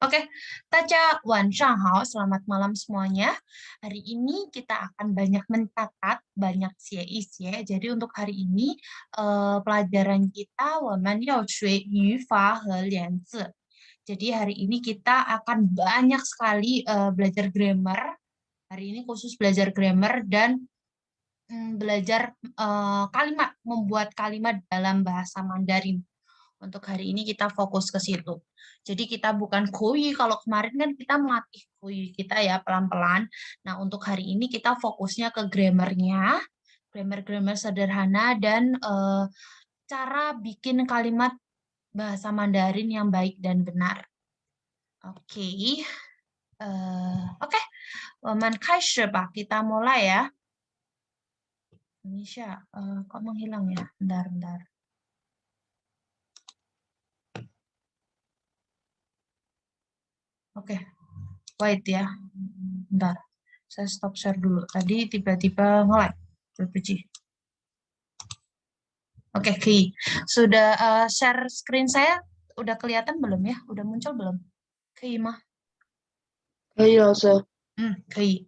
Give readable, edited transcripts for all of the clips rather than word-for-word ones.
Oke, Taca Wanshanghao, selamat malam semuanya. Hari ini kita akan banyak mencatat, banyak xie. Jadi untuk hari ini pelajaran kita 我们要学语法和连字. Jadi hari ini kita akan banyak sekali belajar grammar. Hari ini khusus belajar grammar dan belajar kalimat, membuat kalimat dalam bahasa Mandarin. Untuk hari ini kita fokus ke situ. Jadi kita bukan kui, kalau kemarin kan kita melatih kui kita ya pelan-pelan. Nah, untuk hari ini kita fokusnya ke grammarnya, grammar-grammar sederhana dan cara bikin kalimat bahasa Mandarin yang baik dan benar. Oke. Oke. 我们开始吧, kita mulai ya. Indonesia, kok menghilang ya? Bentar. Oke, wait ya. Bentar, saya stop share dulu. Tadi tiba-tiba nge-lag. Oke, sudah share screen saya udah kelihatan belum ya? Udah muncul belum? Mah? 可以，老师。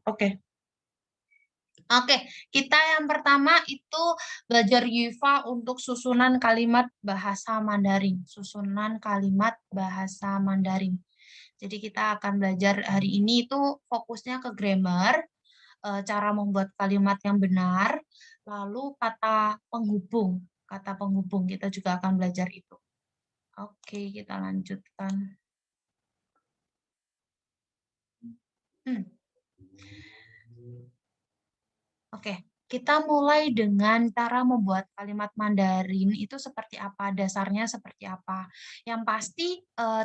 Oke. Oke, kita yang pertama itu belajar Yufa untuk susunan kalimat bahasa Mandarin. Susunan kalimat bahasa Mandarin. Jadi kita akan belajar hari ini itu fokusnya ke grammar, cara membuat kalimat yang benar, lalu kata penghubung. Kata penghubung kita juga akan belajar itu. Oke, kita lanjutkan. Oke, kita mulai dengan cara membuat kalimat Mandarin itu seperti apa, dasarnya seperti apa. Yang pasti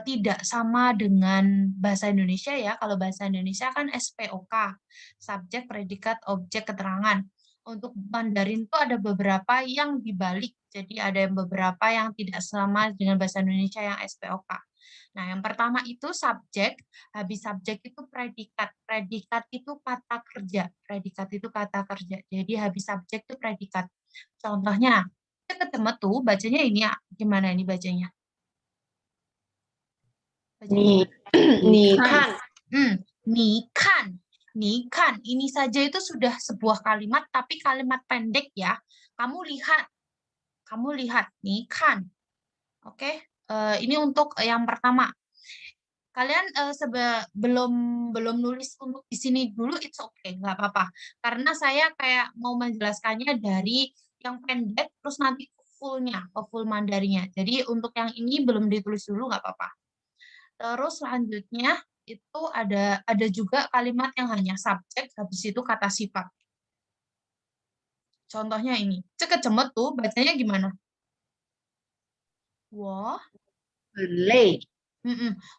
tidak sama dengan bahasa Indonesia ya. Kalau bahasa Indonesia kan SPOK, subjek, predikat, objek, keterangan. Untuk Mandarin itu ada beberapa yang dibalik. Jadi ada beberapa yang tidak sama dengan bahasa Indonesia yang SPOK. Nah, yang pertama itu subjek, habis subjek itu predikat. Predikat itu kata kerja. Predikat itu kata kerja. Jadi habis subjek itu predikat. Contohnya, kita ketemu tuh bacanya ini ya. Gimana ini bacanya? Ni kan. Ni kan. Ini saja itu sudah sebuah kalimat, tapi kalimat pendek ya. Kamu lihat. Ni kan. Oke. Ini untuk yang pertama. Kalian belum nulis untuk di sini dulu, it's okay, nggak apa-apa. Karena saya kayak mau menjelaskannya dari yang pendek, terus nanti full-nya, full Mandarinnya. Jadi untuk yang ini belum ditulis dulu, nggak apa-apa. Terus selanjutnya itu ada juga kalimat yang hanya subjek, habis itu kata sifat. Contohnya ini, ceket-cemet tuh bacanya gimana? Wah. 很累。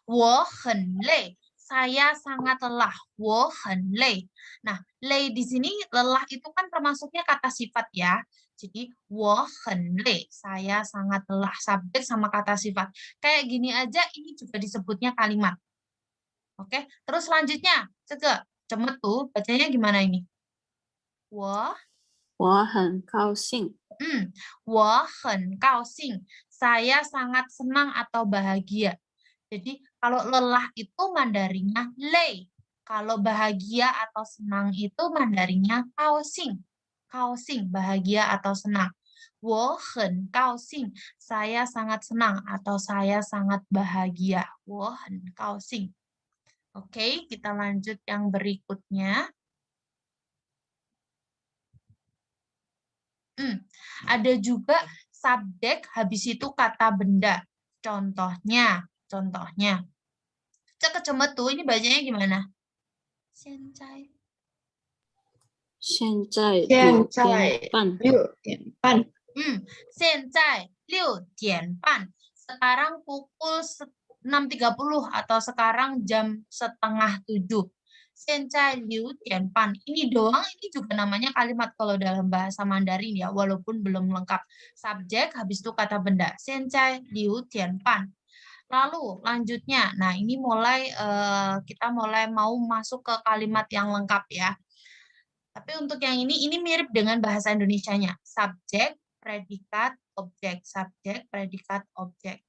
我很累. Saya sangat lelah. 我很累. Nah, lei di sini lelah itu kan termasuknya kata sifat ya. Jadi 我很累. Saya sangat lelah. Subjek sama kata sifat. Kayak gini aja ini juga disebutnya kalimat. Oke, terus selanjutnya, cemet tuh bacanya gimana ini? 我很高兴。我很高兴. Saya sangat senang atau bahagia. Jadi kalau lelah itu Mandarinnya lei. Kalau bahagia atau senang itu Mandarinnya kaoxing. Kaoxing, bahagia atau senang. 我很高兴. Saya sangat senang atau saya sangat bahagia. 我很高兴. Oke, kita lanjut yang berikutnya. Ada juga subjek, habis itu kata benda. Contohnya. Ceket-cemet tuh, ini bacanya gimana? 现在现在6点半。现在6点半. Sekarang pukul 6.30 atau sekarang jam 6:30. 现在6点半. Ini doang, ini juga namanya kalimat kalau dalam bahasa Mandarin ya, walaupun belum lengkap. Subjek, habis itu kata benda. 现在6点半. Lalu lanjutnya, nah ini kita mulai mau masuk ke kalimat yang lengkap ya. Tapi untuk yang ini mirip dengan bahasa Indonesianya. Subjek, predikat, objek. Subjek, predikat, objek.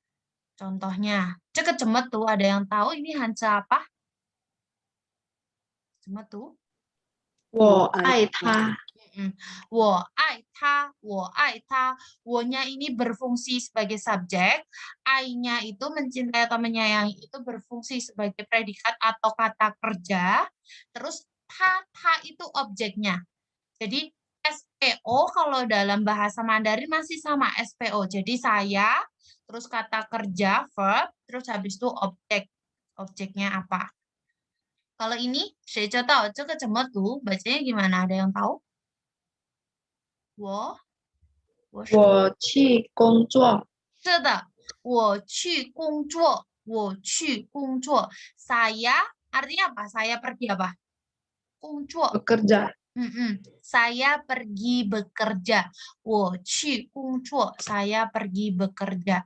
Contohnya, ceket cemet tuh, ada yang tahu ini Hansa apa? Cemet tuh. 我爱他 Wo ai ta, wo ai ta. Wo-nya ini berfungsi sebagai subjek, ai-nya itu mencintai atau menyayangi itu berfungsi sebagai predikat atau kata kerja. Terus ta itu objeknya. Jadi SPO kalau dalam bahasa Mandarin masih sama SPO. Jadi saya, terus kata kerja verb, terus habis itu objek. Objeknya apa? Kalau ini, 谁知道这个怎么读? Bacanya gimana? Ada yang tahu? 我去工作是的，我去工作，我去工作。Saya artinya apa? Saya pergi apa? 工作。 bekerja Saya pergi bekerja. 我去工作， saya pergi bekerja.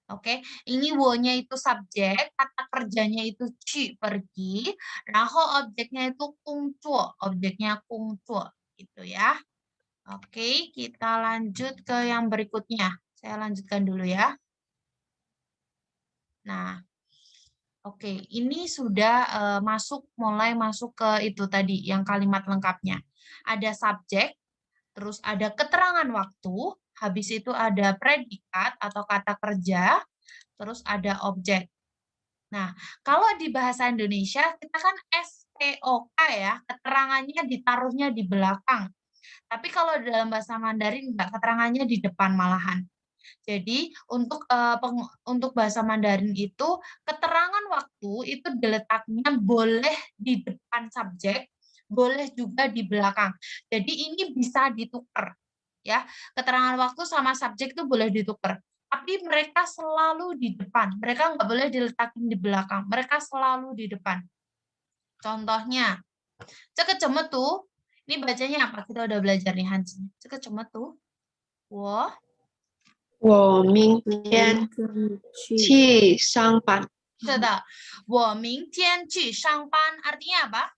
Oke, ini wo-nya itu subjek, kata kerjanya itu ci pergi,然后 objeknya itu 工作, objeknya 工作 gitu ya. Oke, kita lanjut ke yang berikutnya. Saya lanjutkan dulu ya. Nah, oke, ini sudah mulai masuk ke itu tadi, yang kalimat lengkapnya. Ada subjek, terus ada keterangan waktu, habis itu ada predikat atau kata kerja, terus ada objek. Nah, kalau di bahasa Indonesia, kita kan SPOK ya, keterangannya ditaruhnya di belakang. Tapi kalau dalam bahasa Mandarin enggak, keterangannya di depan malahan. Jadi untuk bahasa Mandarin itu keterangan waktu itu diletaknya boleh di depan subjek, boleh juga di belakang. Jadi ini bisa ditukar ya. Keterangan waktu sama subjek itu boleh ditukar. Tapi mereka selalu di depan. Mereka nggak boleh diletakin di belakang. Mereka selalu di depan. Contohnya, ceket cemet tuh. Ini bacanya apa? Kita udah belajar nih Hans. Ceket cemet tuh. 我明天去上班是的，我明天去上班 artinya apa?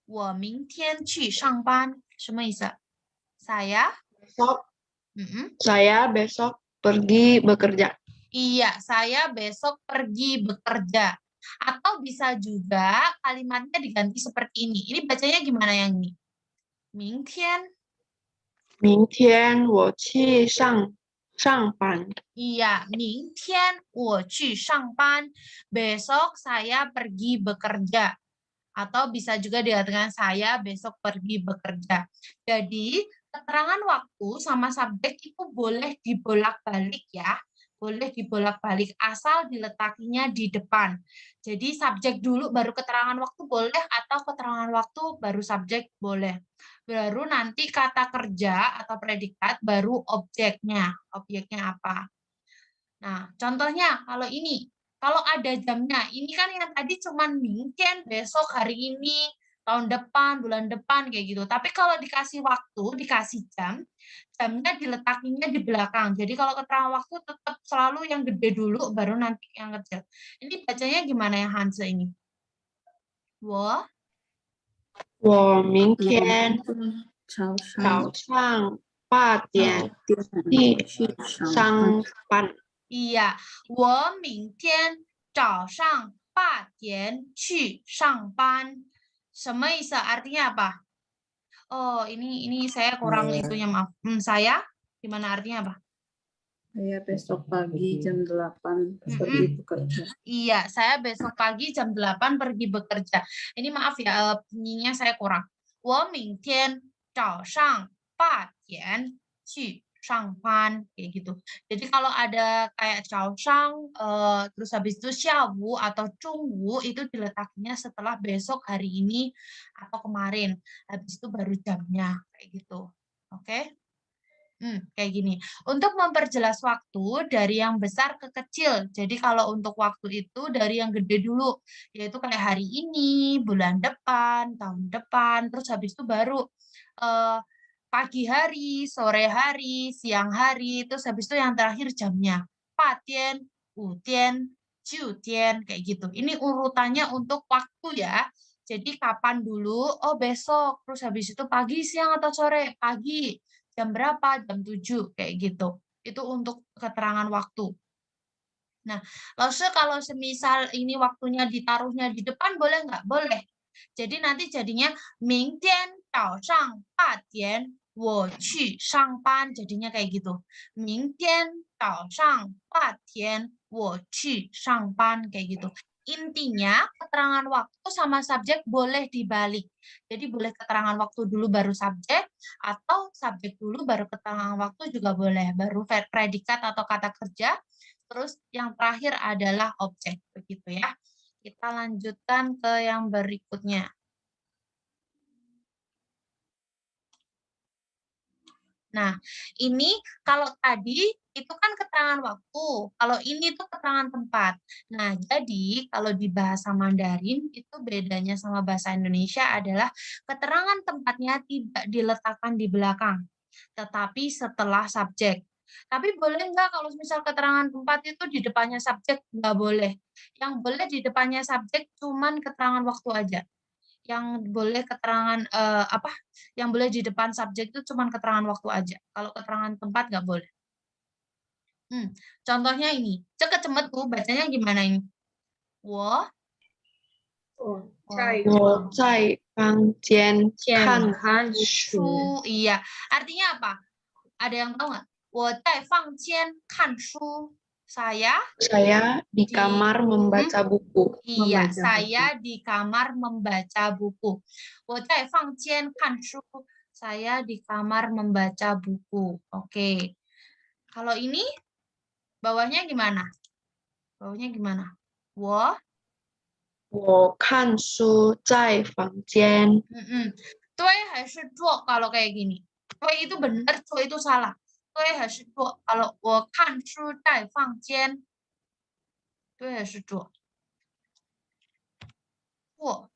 我明天去上班什么意思? Saya besok saya besok pergi bekerja iya, saya besok pergi bekerja. Atau bisa juga kalimatnya diganti seperti ini. Ini bacanya gimana yang ini? 明天明天我去上班 iya, 明天我去上班. Besok saya pergi bekerja. Atau bisa juga dikatakan saya besok pergi bekerja. Jadi, keterangan waktu sama subjek itu boleh dibolak-balik ya. Boleh dibolak-balik asal diletakinya di depan. Jadi, subjek dulu baru keterangan waktu boleh atau keterangan waktu baru subjek boleh. Baru nanti kata kerja atau predikat baru objeknya. Objeknya apa? Nah, contohnya kalau ini, kalau ada jamnya, ini kan yang tadi cuman mungkin besok, hari ini, tahun depan, bulan depan, kayak gitu. Tapi kalau dikasih waktu, dikasih jam, jamnya diletakinya di belakang. Jadi kalau keterangan waktu tetap selalu yang gede dulu, baru nanti yang kecil. Ini bacanya gimana ya Hanse ini? 我明天早上8点去上班 Iya, 我明天早上8点去上班. 什么意思? Artinya apa? Oh, ini saya kurang itunya, maaf. Saya gimana artinya apa? saya besok pagi jam 8 pergi bekerja Iya, saya besok pagi jam 8 pergi bekerja. Ini maaf ya, bunyinya saya kurang. 我明天早上8点去上班 kayak gitu. Jadi kalau ada kayak 早上 terus habis itu 下午 atau 中午 itu diletaknya setelah besok, hari ini atau kemarin. Habis itu baru jamnya kayak gitu. Oke? Kayak gini. Untuk memperjelas waktu dari yang besar ke kecil. Jadi kalau untuk waktu itu dari yang gede dulu, yaitu kayak hari ini, bulan depan, tahun depan, terus habis itu baru pagi hari, sore hari, siang hari, terus habis itu yang terakhir jamnya. 4 5 7 kayak gitu. Ini urutannya untuk waktu ya. Jadi kapan dulu? Oh besok. Terus habis itu pagi, siang, atau sore? Pagi. Jam berapa? Jam 7 kayak gitu. Itu untuk keterangan waktu. Nah, lalu kalau semisal ini waktunya ditaruhnya di depan boleh nggak? Boleh. Jadi nanti jadinya 明天早上8点我去上班, jadinya kayak gitu. 明天早上8点我去上班, kayak gitu. Intinya keterangan waktu sama subjek boleh dibalik. Jadi boleh keterangan waktu dulu baru subjek, atau subjek dulu baru keterangan waktu juga boleh. Baru predikat atau kata kerja, terus yang terakhir adalah objek, begitu ya. Kita lanjutkan ke yang berikutnya. Nah, ini kalau tadi itu kan keterangan waktu, kalau ini tuh keterangan tempat. Nah, jadi kalau di bahasa Mandarin itu bedanya sama bahasa Indonesia adalah keterangan tempatnya tidak diletakkan di belakang, tetapi setelah subjek. Tapi boleh nggak kalau misal keterangan tempat itu di depannya subjek? Nggak boleh. Yang boleh di depannya subjek cuman keterangan waktu aja. Yang boleh keterangan, yang boleh di depan subjek itu cuman keterangan waktu aja. Kalau keterangan tempat nggak boleh. Contohnya ini, ceket-cemet tuh bacanya gimana ini? Wo 我在房间看看书。 书, iya. Artinya apa? Ada yang tahu nggak? 我在房间看书. Saya di kamar membaca buku. Iya, Membaca saya di kamar membaca buku. 我在房间看书. Saya di kamar membaca buku. Oke. Kalau ini bawahnya gimana? Bawahnya gimana? 我我看书在房间。 对 还是做 kalau kayak gini? 对 itu benar, 做 itu salah. 对 还是做? Kalau 我看书在房间，对还是做？做。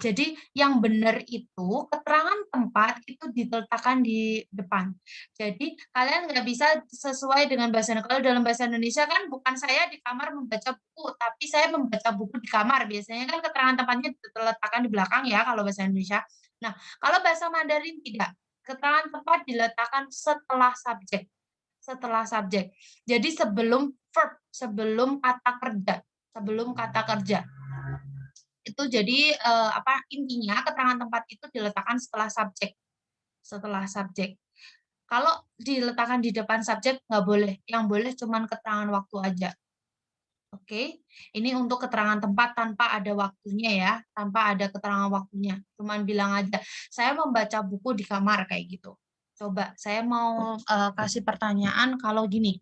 Jadi yang benar itu keterangan tempat itu diletakkan di depan. Jadi kalian nggak bisa sesuai dengan bahasa Indonesia. Kalau dalam bahasa Indonesia kan bukan saya di kamar membaca buku, tapi saya membaca buku di kamar. Biasanya kan keterangan tempatnya diletakkan di belakang ya kalau bahasa Indonesia. Nah, kalau bahasa Mandarin tidak. Keterangan tempat diletakkan setelah subjek. Setelah subjek. Jadi sebelum verb, sebelum kata kerja. Sebelum kata kerja. Itu jadi intinya keterangan tempat itu diletakkan setelah subjek. Setelah subjek. Kalau diletakkan di depan subjek nggak boleh. Yang boleh cuman keterangan waktu aja. Oke. Ini untuk keterangan tempat tanpa ada waktunya ya, tanpa ada keterangan waktunya. Cuman bilang aja, saya membaca buku di kamar kayak gitu. Coba saya mau kasih pertanyaan kalau gini.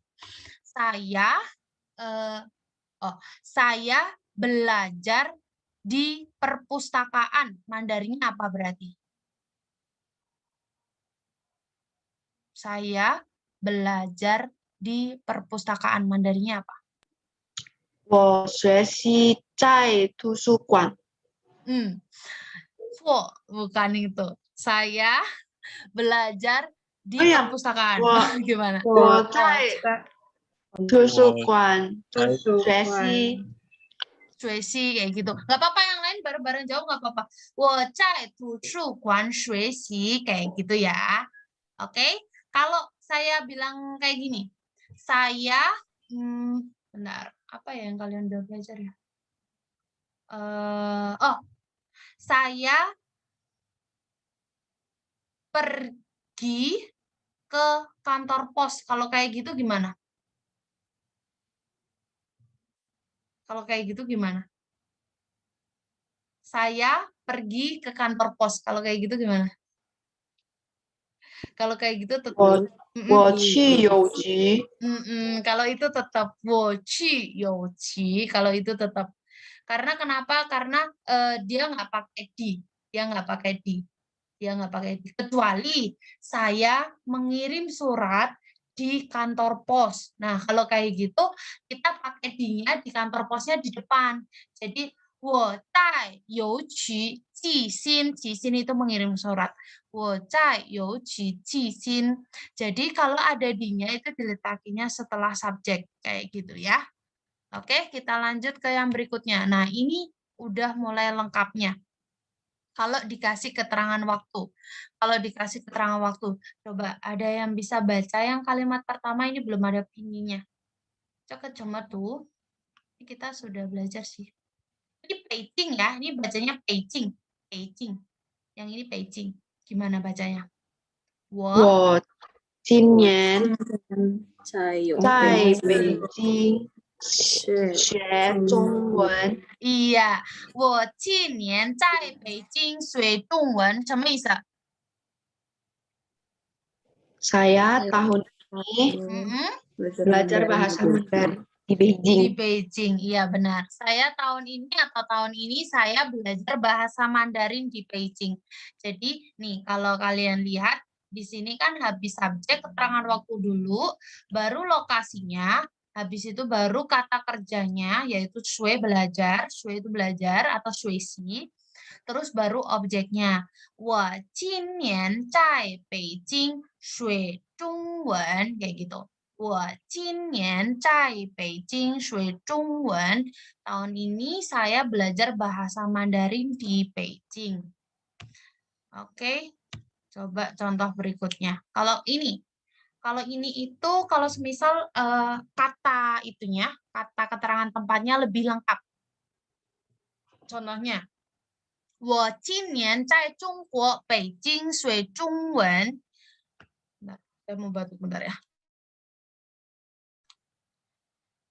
Saya belajar di perpustakaan. Mandarinnya apa berarti? Saya belajar di perpustakaan. Mandarinnya apa? 我学习在图书馆。 Bukan itu. Saya belajar di Oh ya, perpustakaan. Gimana? 我在图书馆学习。 kayak gitu. Nggak apa-apa yang lain bareng-bareng jauh nggak apa-apa. 我在图书馆学习 kayak gitu ya. Oke. Kalau saya bilang kayak gini. Saya benar. Apa ya yang kalian udah belajar ya? Saya pergi ke kantor pos. Kalau kayak gitu gimana? Kalau kayak gitu gimana? Saya pergi ke kantor pos. Kalau kayak gitu gimana? Kalau kayak gitu tetap 我去邮局。 kalau itu tetap 我去邮局. Kalau itu tetap. Karena kenapa? Karena dia nggak pakai di. Dia nggak pakai di. Dia nggak pakai di. Kecuali saya mengirim surat di kantor pos. Nah, kalau kayak gitu, kita pakai di-nya di kantor posnya di depan. Jadi, 我在邮局寄信. 寄信 itu mengirim surat. 我在邮局寄信. Jadi, kalau ada di-nya itu diletakinya setelah subjek. Kayak gitu ya. Oke, kita lanjut ke yang berikutnya. Nah, ini udah mulai lengkapnya. Kalau dikasih keterangan waktu. Kalau dikasih keterangan waktu. Coba ada yang bisa baca yang kalimat pertama ini belum ada pininya. tuh. Ini kita sudah belajar sih. Ini Beijing ya, ini bacanya Beijing. Beijing. Yang ini Beijing. Gimana bacanya? 我今年在在北北京学中文。 iya, 我去年在北京学中文，什么意思？ Saya tahun ini belajar bahasa Mandarin di Beijing. Di Beijing, iya benar. Saya tahun ini saya belajar bahasa Mandarin di Beijing. Jadi nih kalau kalian lihat di sini kan habis subjek keterangan waktu dulu, baru lokasinya, habis itu baru kata kerjanya yaitu shui belajar, shui itu belajar atau shui xi. Terus baru objeknya. 我今年在北京学中文 kayak gitu. 我今年在北京学中文. Tahun ini saya belajar bahasa Mandarin di Beijing. Oke, coba contoh berikutnya. Kalau ini itu kalau semisal kata itunya, kata keterangan tempatnya lebih lengkap. Contohnya, 我今年在中国北京学中文. Nah, saya mau batuk bentar ya.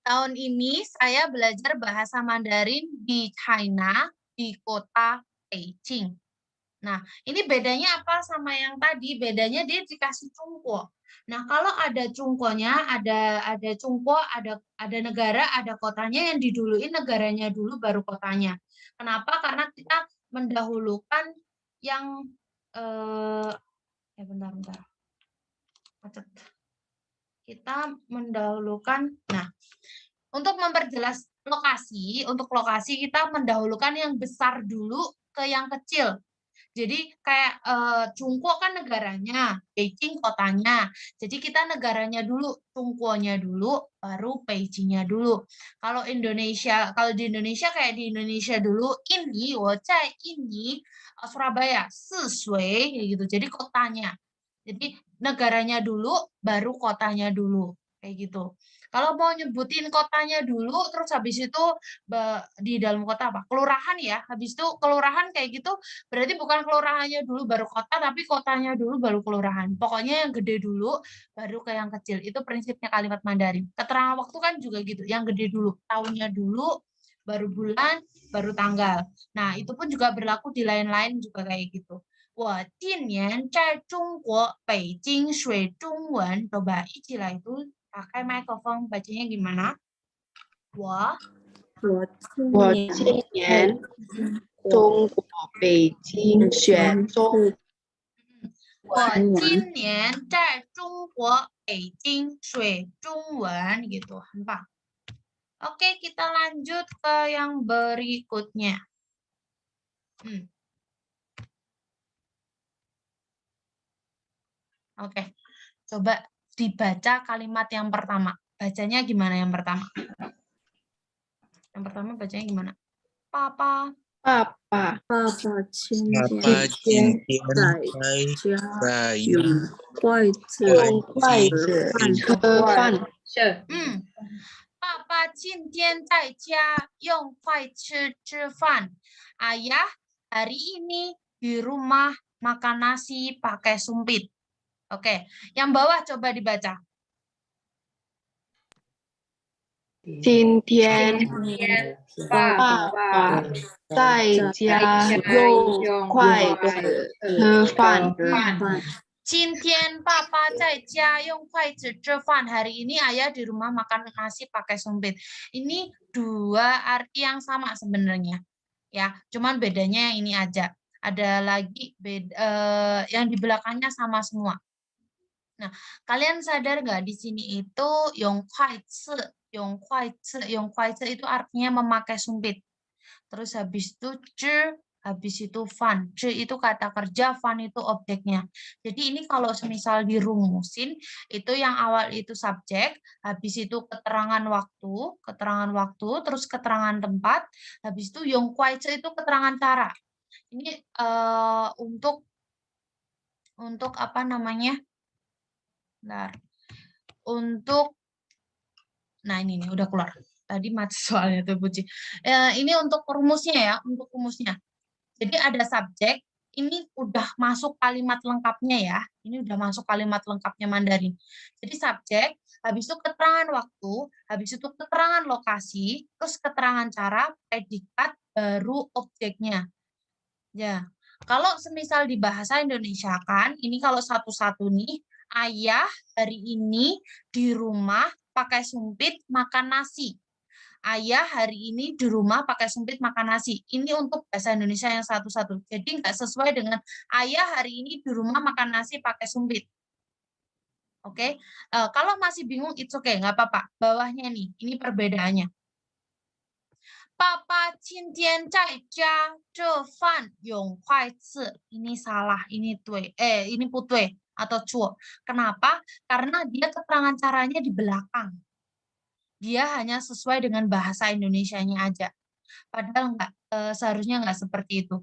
Tahun ini saya belajar bahasa Mandarin di China, di kota Beijing. Nah, ini bedanya apa sama yang tadi? Bedanya dia dikasih cungko. Nah, kalau ada cungkonya, ada cungko, ada negara, ada kotanya, yang diduluin negaranya dulu baru kotanya. Kenapa? Karena kita mendahulukan yang bentar. Macet. Kita mendahulukan, nah, untuk memperjelas lokasi, untuk lokasi kita mendahulukan yang besar dulu ke yang kecil. Jadi kayak Cungko kan negaranya, Beijing kotanya. Jadi kita negaranya dulu, Cungkonya dulu, baru Beijingnya dulu. Kalau di Indonesia kayak di Indonesia dulu, ini, wocai ini, Surabaya, Sisui, gitu. Jadi kotanya. Jadi negaranya dulu, baru kotanya dulu, kayak gitu. Kalau mau nyebutin kotanya dulu, terus habis itu di dalam kota apa? Kelurahan ya. Habis itu kelurahan kayak gitu, berarti bukan kelurahannya dulu baru kota, tapi kotanya dulu baru kelurahan. Pokoknya yang gede dulu, baru ke yang kecil. Itu prinsipnya kalimat Mandarin. Keterangan waktu kan juga gitu. Yang gede dulu, tahunnya dulu, baru bulan, baru tanggal. Nah, itu pun juga berlaku di lain-lain juga kayak gitu. 我今年在中国北京学中文. Coba istilah itu pakai mikrofon bacanya gimana? 我今年中国北京学中。我今年在中国北京学中文 gitu. Oke, kita lanjut ke yang berikutnya. Oke, coba dibaca kalimat yang pertama. Bacanya gimana yang pertama? Yang pertama bacanya gimana? Papa. 爸爸今天在用筷子吃饭。Papa 今天在家用筷子吃饭. Ayah hari ini di rumah makan nasi pakai sumpit. Oke, yang bawah coba dibaca. 今天爸爸在家用筷子吃饭。今天爸爸在家用筷子吃饭. Hari ini ayah di rumah makan nasi pakai sumpit. Ini dua arti yang sama sebenarnya. Ya, cuman bedanya yang ini aja. Ada lagi yang di belakangnya sama semua. Nah, kalian sadar nggak di sini itu yongkuaizi itu artinya memakai sumpit. Terus habis itu habis itu fan. Itu kata kerja, fan itu objeknya. Jadi ini kalau semisal dirumusin, itu yang awal itu subjek, habis itu keterangan waktu, terus keterangan tempat, habis itu yongkuaizi itu keterangan cara. Ini untuk apa namanya? Bentar. Untuk Nah, ini nih udah keluar. Tadi mati soalnya tuh Puji. Ini untuk rumusnya ya, untuk rumusnya. Jadi ada subjek, ini udah masuk kalimat lengkapnya ya. Ini udah masuk kalimat lengkapnya Mandarin. Jadi subjek, habis itu keterangan waktu, habis itu keterangan lokasi, terus keterangan cara, predikat, baru objeknya. Ya, kalau semisal di bahasa Indonesia kan, ini kalau satu-satu nih, ayah hari ini di rumah pakai sumpit makan nasi. Ayah hari ini di rumah pakai sumpit makan nasi. Ini untuk bahasa Indonesia yang satu-satu. Jadi nggak sesuai dengan ayah hari ini di rumah makan nasi pakai sumpit. Oke, kalau masih bingung, it's okay, nggak apa-apa. Bawahnya nih, ini perbedaannya. Papa 今天在家这饭用筷子. Ini salah, ini ini 不对 atau 错. Kenapa? Karena dia keterangan caranya di belakang. Dia hanya sesuai dengan bahasa Indonesianya aja. Padahal seharusnya nggak seperti itu.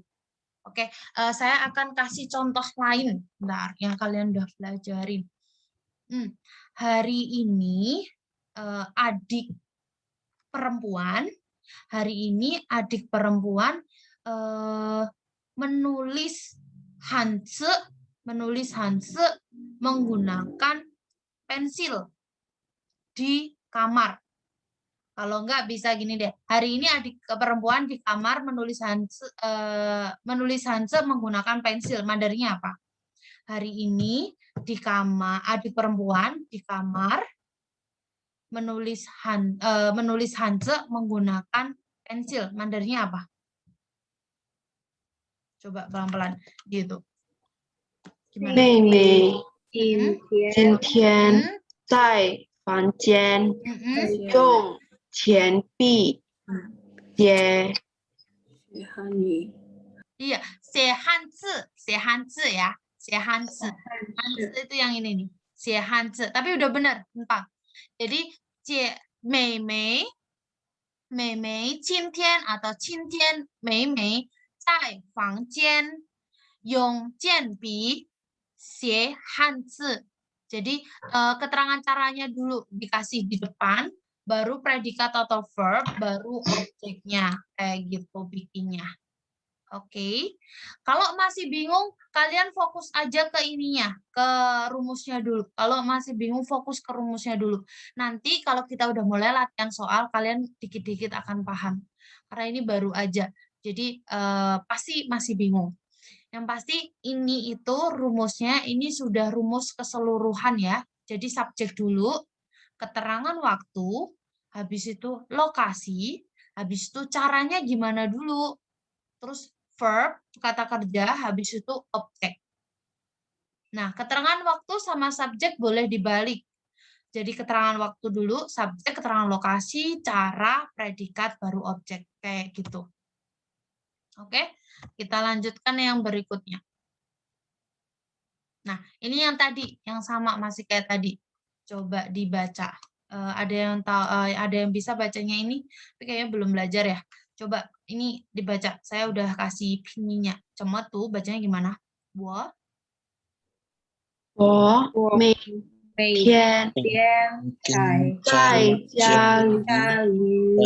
Oke, saya akan kasih contoh lain, bentar, yang kalian udah pelajarin. Hari ini adik perempuan menulis Hanse menggunakan pensil di kamar. Kalau enggak bisa gini deh. Hari ini adik perempuan di kamar menulis Hanse menggunakan pensil. Mandarinnya apa? Hari ini di kamar adik perempuan di kamar menulis Hanse menggunakan pensil. Mandarinnya apa? Coba pelan-pelan gitu. Gimana? 妹妹今今天 Hmm? 在房间 Mm-mm. 用钱币写 Hani. Iya, 写汉字ya, 写汉字itu yang ini nih, 写汉字. Tapi udah benar, entah. Jadi 美眉今天 atau 今天美眉在房间用铅笔写汉字. Jadi keterangan caranya dulu dikasih di depan, baru predikat atau verb, baru objeknya kayak gitu bikinnya. Oke. Kalau masih bingung, kalian fokus aja ke ininya, ke rumusnya dulu. Kalau masih bingung, fokus ke rumusnya dulu. Nanti kalau kita udah mulai latihan soal, kalian dikit-dikit akan paham. Karena ini baru aja. Jadi pasti masih bingung. Yang pasti ini itu rumusnya, ini sudah rumus keseluruhan ya. Jadi subjek dulu, keterangan waktu, habis itu lokasi, habis itu caranya gimana dulu. Terus verb, kata kerja, habis itu objek. Nah, keterangan waktu sama subjek boleh dibalik. Jadi keterangan waktu dulu, subjek, keterangan lokasi, cara, predikat, baru objek. Kayak gitu. Oke, kita lanjutkan yang berikutnya. Nah, ini yang tadi, yang sama masih kayak tadi. Coba dibaca. Ada yang bisa bacanya ini, tapi kayaknya belum belajar ya. Coba ini dibaca. Saya udah kasih pinnya. Cuma tuh bacanya gimana? 我每天在家里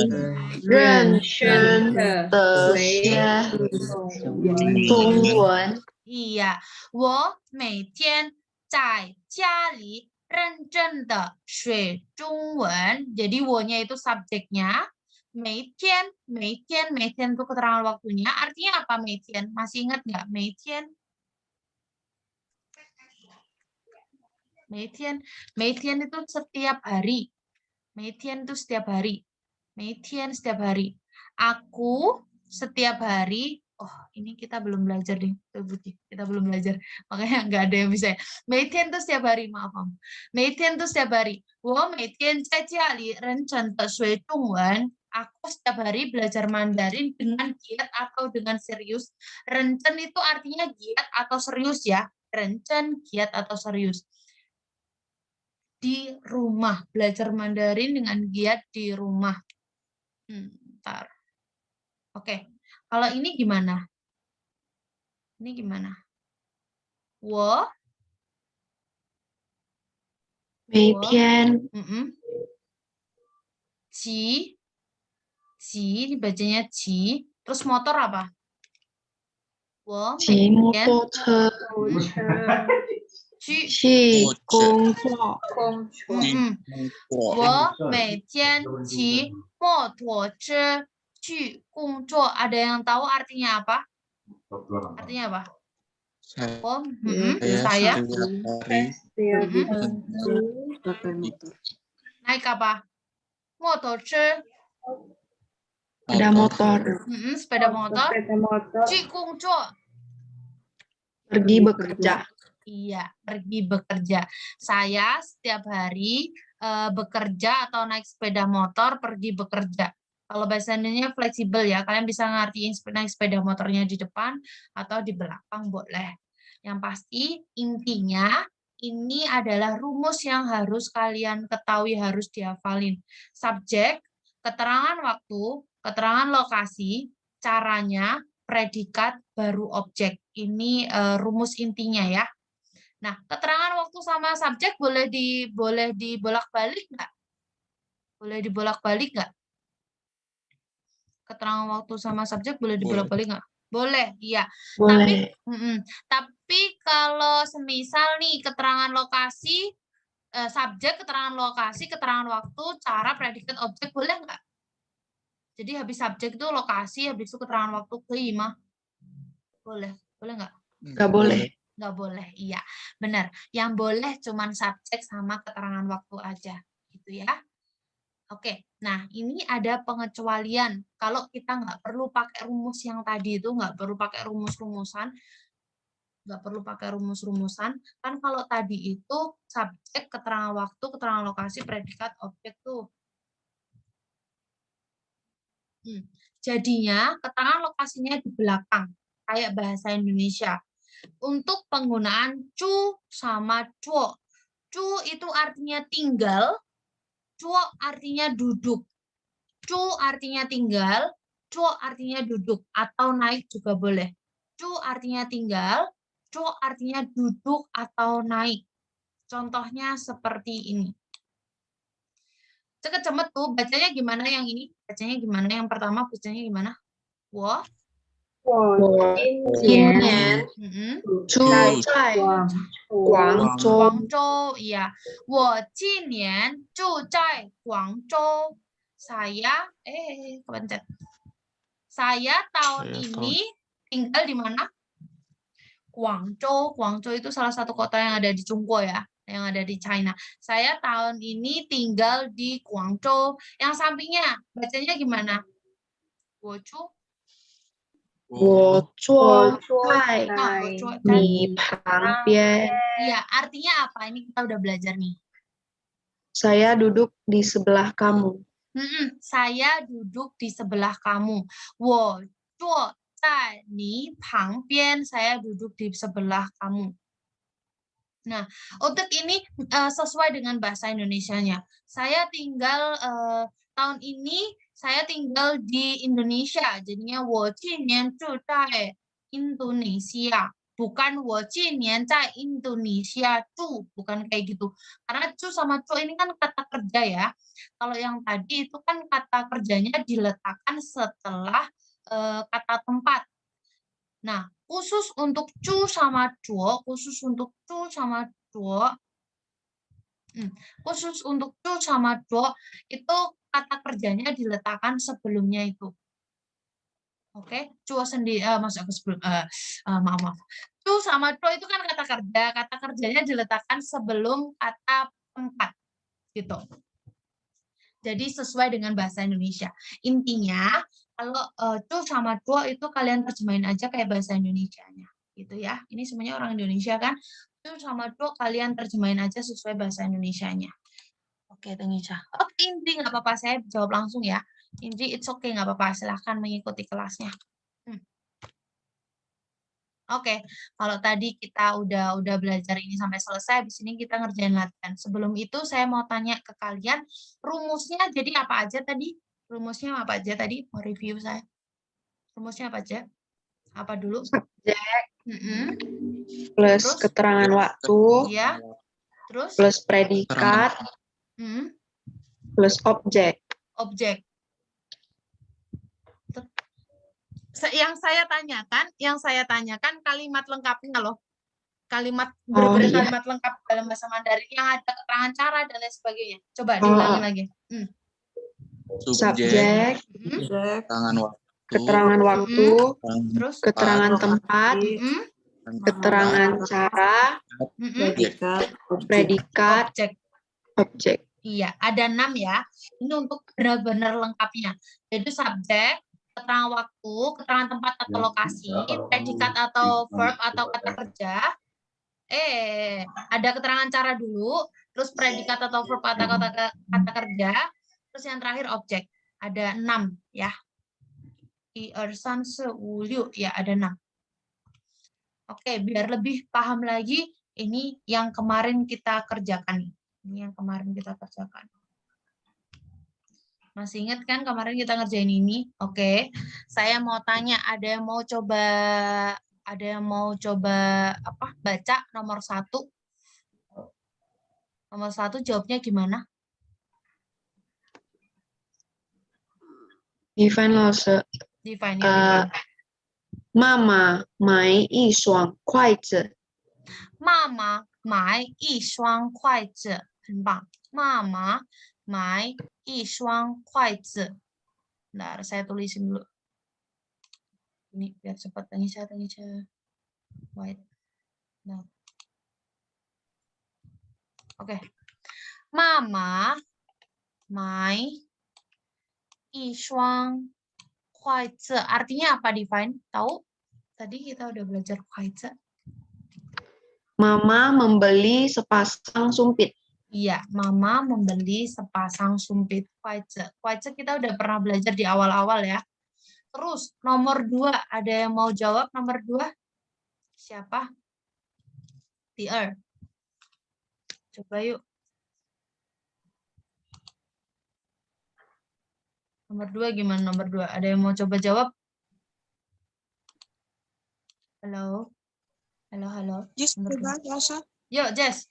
认真的学中文。 Iya, 我每天在家里认真的学中文. Jadi 我nya itu subjeknya. 每天itu keterangan waktunya. Artinya apa 每天? Masih ingat nggak 每天? 每天itu setiap hari. 每天itu setiap hari. 每天 setiap hari. Aku setiap hari. Oh, ini kita belum belajar nih. Kita belum belajar. Makanya nggak ada yang bisa. 每天 itu setiap hari. Maaf, Om. 每天 itu setiap hari. 我每天在家里认真的学中文. Aku setiap hari belajar Mandarin dengan giat atau dengan serius. Rencen itu artinya giat atau serius ya. Rencen, giat atau serius. Di rumah. Belajar Mandarin dengan giat di rumah. Bentar. Oke. Kalau ini gimana? Ini gimana? 我每天 ji, ji, bacanya ji. Terus motor apa? 我每骑摩天托车去，去工作，我每天骑摩托车去工作. Ada yang tahu artinya apa? Artinya apa? Saya Setiap hari pakai motor. naik apa? Motor. ada motor, Sepeda motor. Sepeda motor. 去工作. pergi bekerja. Iya, pergi bekerja. Saya setiap hari bekerja atau naik sepeda motor pergi bekerja. Kalau bahasa Indonesia fleksibel ya, kalian bisa ngertiin naik sepeda motornya di depan atau di belakang boleh. Yang pasti intinya ini adalah rumus yang harus kalian ketahui, harus dihafalin. Subjek, keterangan waktu, keterangan lokasi, caranya, predikat, baru objek. Ini rumus intinya ya. Nah, keterangan waktu sama subjek boleh dibolak-balik nggak? Boleh dibolak-balik nggak? Keterangan waktu sama subjek boleh dibolak-balik nggak? Boleh, iya. Boleh. Tapi kalau semisal nih keterangan lokasi, subjek, keterangan lokasi, keterangan waktu, cara, predikat, objek, boleh nggak? Jadi habis subjek itu lokasi, habis itu keterangan waktu, kelima. Boleh nggak? Nggak boleh. Nggak boleh, iya. Benar. Yang boleh cuman subjek sama keterangan waktu aja. Gitu ya. Oke, nah ini ada pengecualian. Kalau kita nggak perlu pakai rumus yang tadi itu, nggak perlu pakai rumus-rumusan, kan kalau tadi itu subjek, keterangan waktu, keterangan lokasi, predikat, objek tuh. Jadinya keterangan lokasinya di belakang, kayak bahasa Indonesia. Untuk penggunaan cu sama cuo. Cu itu artinya tinggal, cuo artinya duduk. Cu artinya tinggal, cuo artinya duduk, atau naik juga boleh. Cu artinya tinggal, cuo artinya duduk atau naik. Contohnya seperti ini. Ceket-cemet tuh, bacanya gimana yang ini? Bacanya gimana? Yang pertama bacanya gimana? Wo. 我今年住在广州，广州, iya. 我今年住在广州. Saya, kepencet. Saya tahun ini tinggal di mana? Guangzhou. Guangzhou itu salah satu kota yang ada di Chongqing ya, yang ada di China. Saya tahun ini tinggal di Guangzhou. Yang sampingnya, bacanya gimana? Guochu. 我坐在你旁边。 Iya, artinya apa? Ini kita udah belajar nih. Saya duduk di sebelah kamu. Saya duduk di sebelah kamu. 我坐在你旁边. Saya duduk di sebelah kamu. Nah, untuk ini sesuai dengan bahasa Indonesianya. Saya tinggal tahun ini saya tinggal di Indonesia. Jadinya 我今年住在 Indonesia. Bukan 我今年在 Indonesia 住, bukan kayak gitu. Karena cu sama cu ini kan kata kerja ya. Kalau yang tadi itu kan kata kerjanya diletakkan setelah kata tempat. Nah, khusus untuk cu sama cuo, itu kata kerjanya diletakkan sebelumnya itu. Oke, cuo sendiri masuk ke sebelum maaf. Cu sama cuo itu kan kata kerja, kata kerjanya diletakkan sebelum kata tempat. Gitu. Jadi sesuai dengan bahasa Indonesia. Intinya kalau cu sama cuo itu kalian terjemahin aja kayak bahasa Indonesianya, gitu ya. Ini semuanya orang Indonesia kan. Cu sama cuo kalian terjemahin aja sesuai bahasa Indonesianya. Oke, Tengisha. Oke, Indri nggak apa-apa, saya jawab langsung ya. Indri, it's okay, nggak apa-apa. Silahkan mengikuti kelasnya. Oke, kalau tadi kita udah belajar ini sampai selesai, di sini kita ngerjain latihan. Sebelum itu saya mau tanya ke kalian, rumusnya jadi apa aja tadi? Rumusnya apa aja tadi? Mau review saya. Rumusnya apa aja? Apa dulu? Subjek. Plus Terus keterangan waktu. Iya. Terus? Plus predikat. Plus objek. objek. Yang saya tanyakan kalimat lengkapnya loh. Kalimat benar-benar kalimat lengkap dalam bahasa Mandarin yang ada keterangan cara dan lain sebagainya. Coba diulangi lagi. Subjek, keterangan waktu, Terus keterangan tempat, keterangan cara, predikat, objek. Iya, ada 6 ya. Ini untuk benar-benar lengkapnya. Jadi subjek, keterangan waktu, keterangan tempat atau lokasi, predikat atau verb atau kata kerja. Ada keterangan cara dulu, terus predikat atau verb atau kata kerja, terus yang terakhir objek. Ada 6 ya. 1, 2, 3, 4, 5, 6 ya, ada 6. Oke, biar lebih paham lagi, ini yang kemarin kita kerjakan. Ini yang kemarin kita kerjakan. Masih ingat kan kemarin kita ngerjain ini? Oke. Saya mau tanya, ada yang mau coba baca nomor 1? Nomor 1 jawabnya gimana? Define 老师 Define ya, define. 妈妈买一双筷子。妈妈买一双筷子，很棒。妈妈买一双筷子。Bentar, saya tulisin dulu. Ini biar cepat tanya saya. White. Nah. Oke. Mama买一双筷子 artinya apa, Define? Tahu? Tadi kita udah belajar 筷子. Mama membeli sepasang sumpit. Iya, Mama membeli sepasang sumpit. 筷子 kita udah pernah belajar di awal-awal ya. Terus nomor 2, ada yang mau jawab nomor 2? Siapa? Tier. Coba yuk. Nomor 2 gimana nomor 2? Ada yang mau coba jawab? Halo? Halo? Jess, coba, Elsa. Yuk, Jess.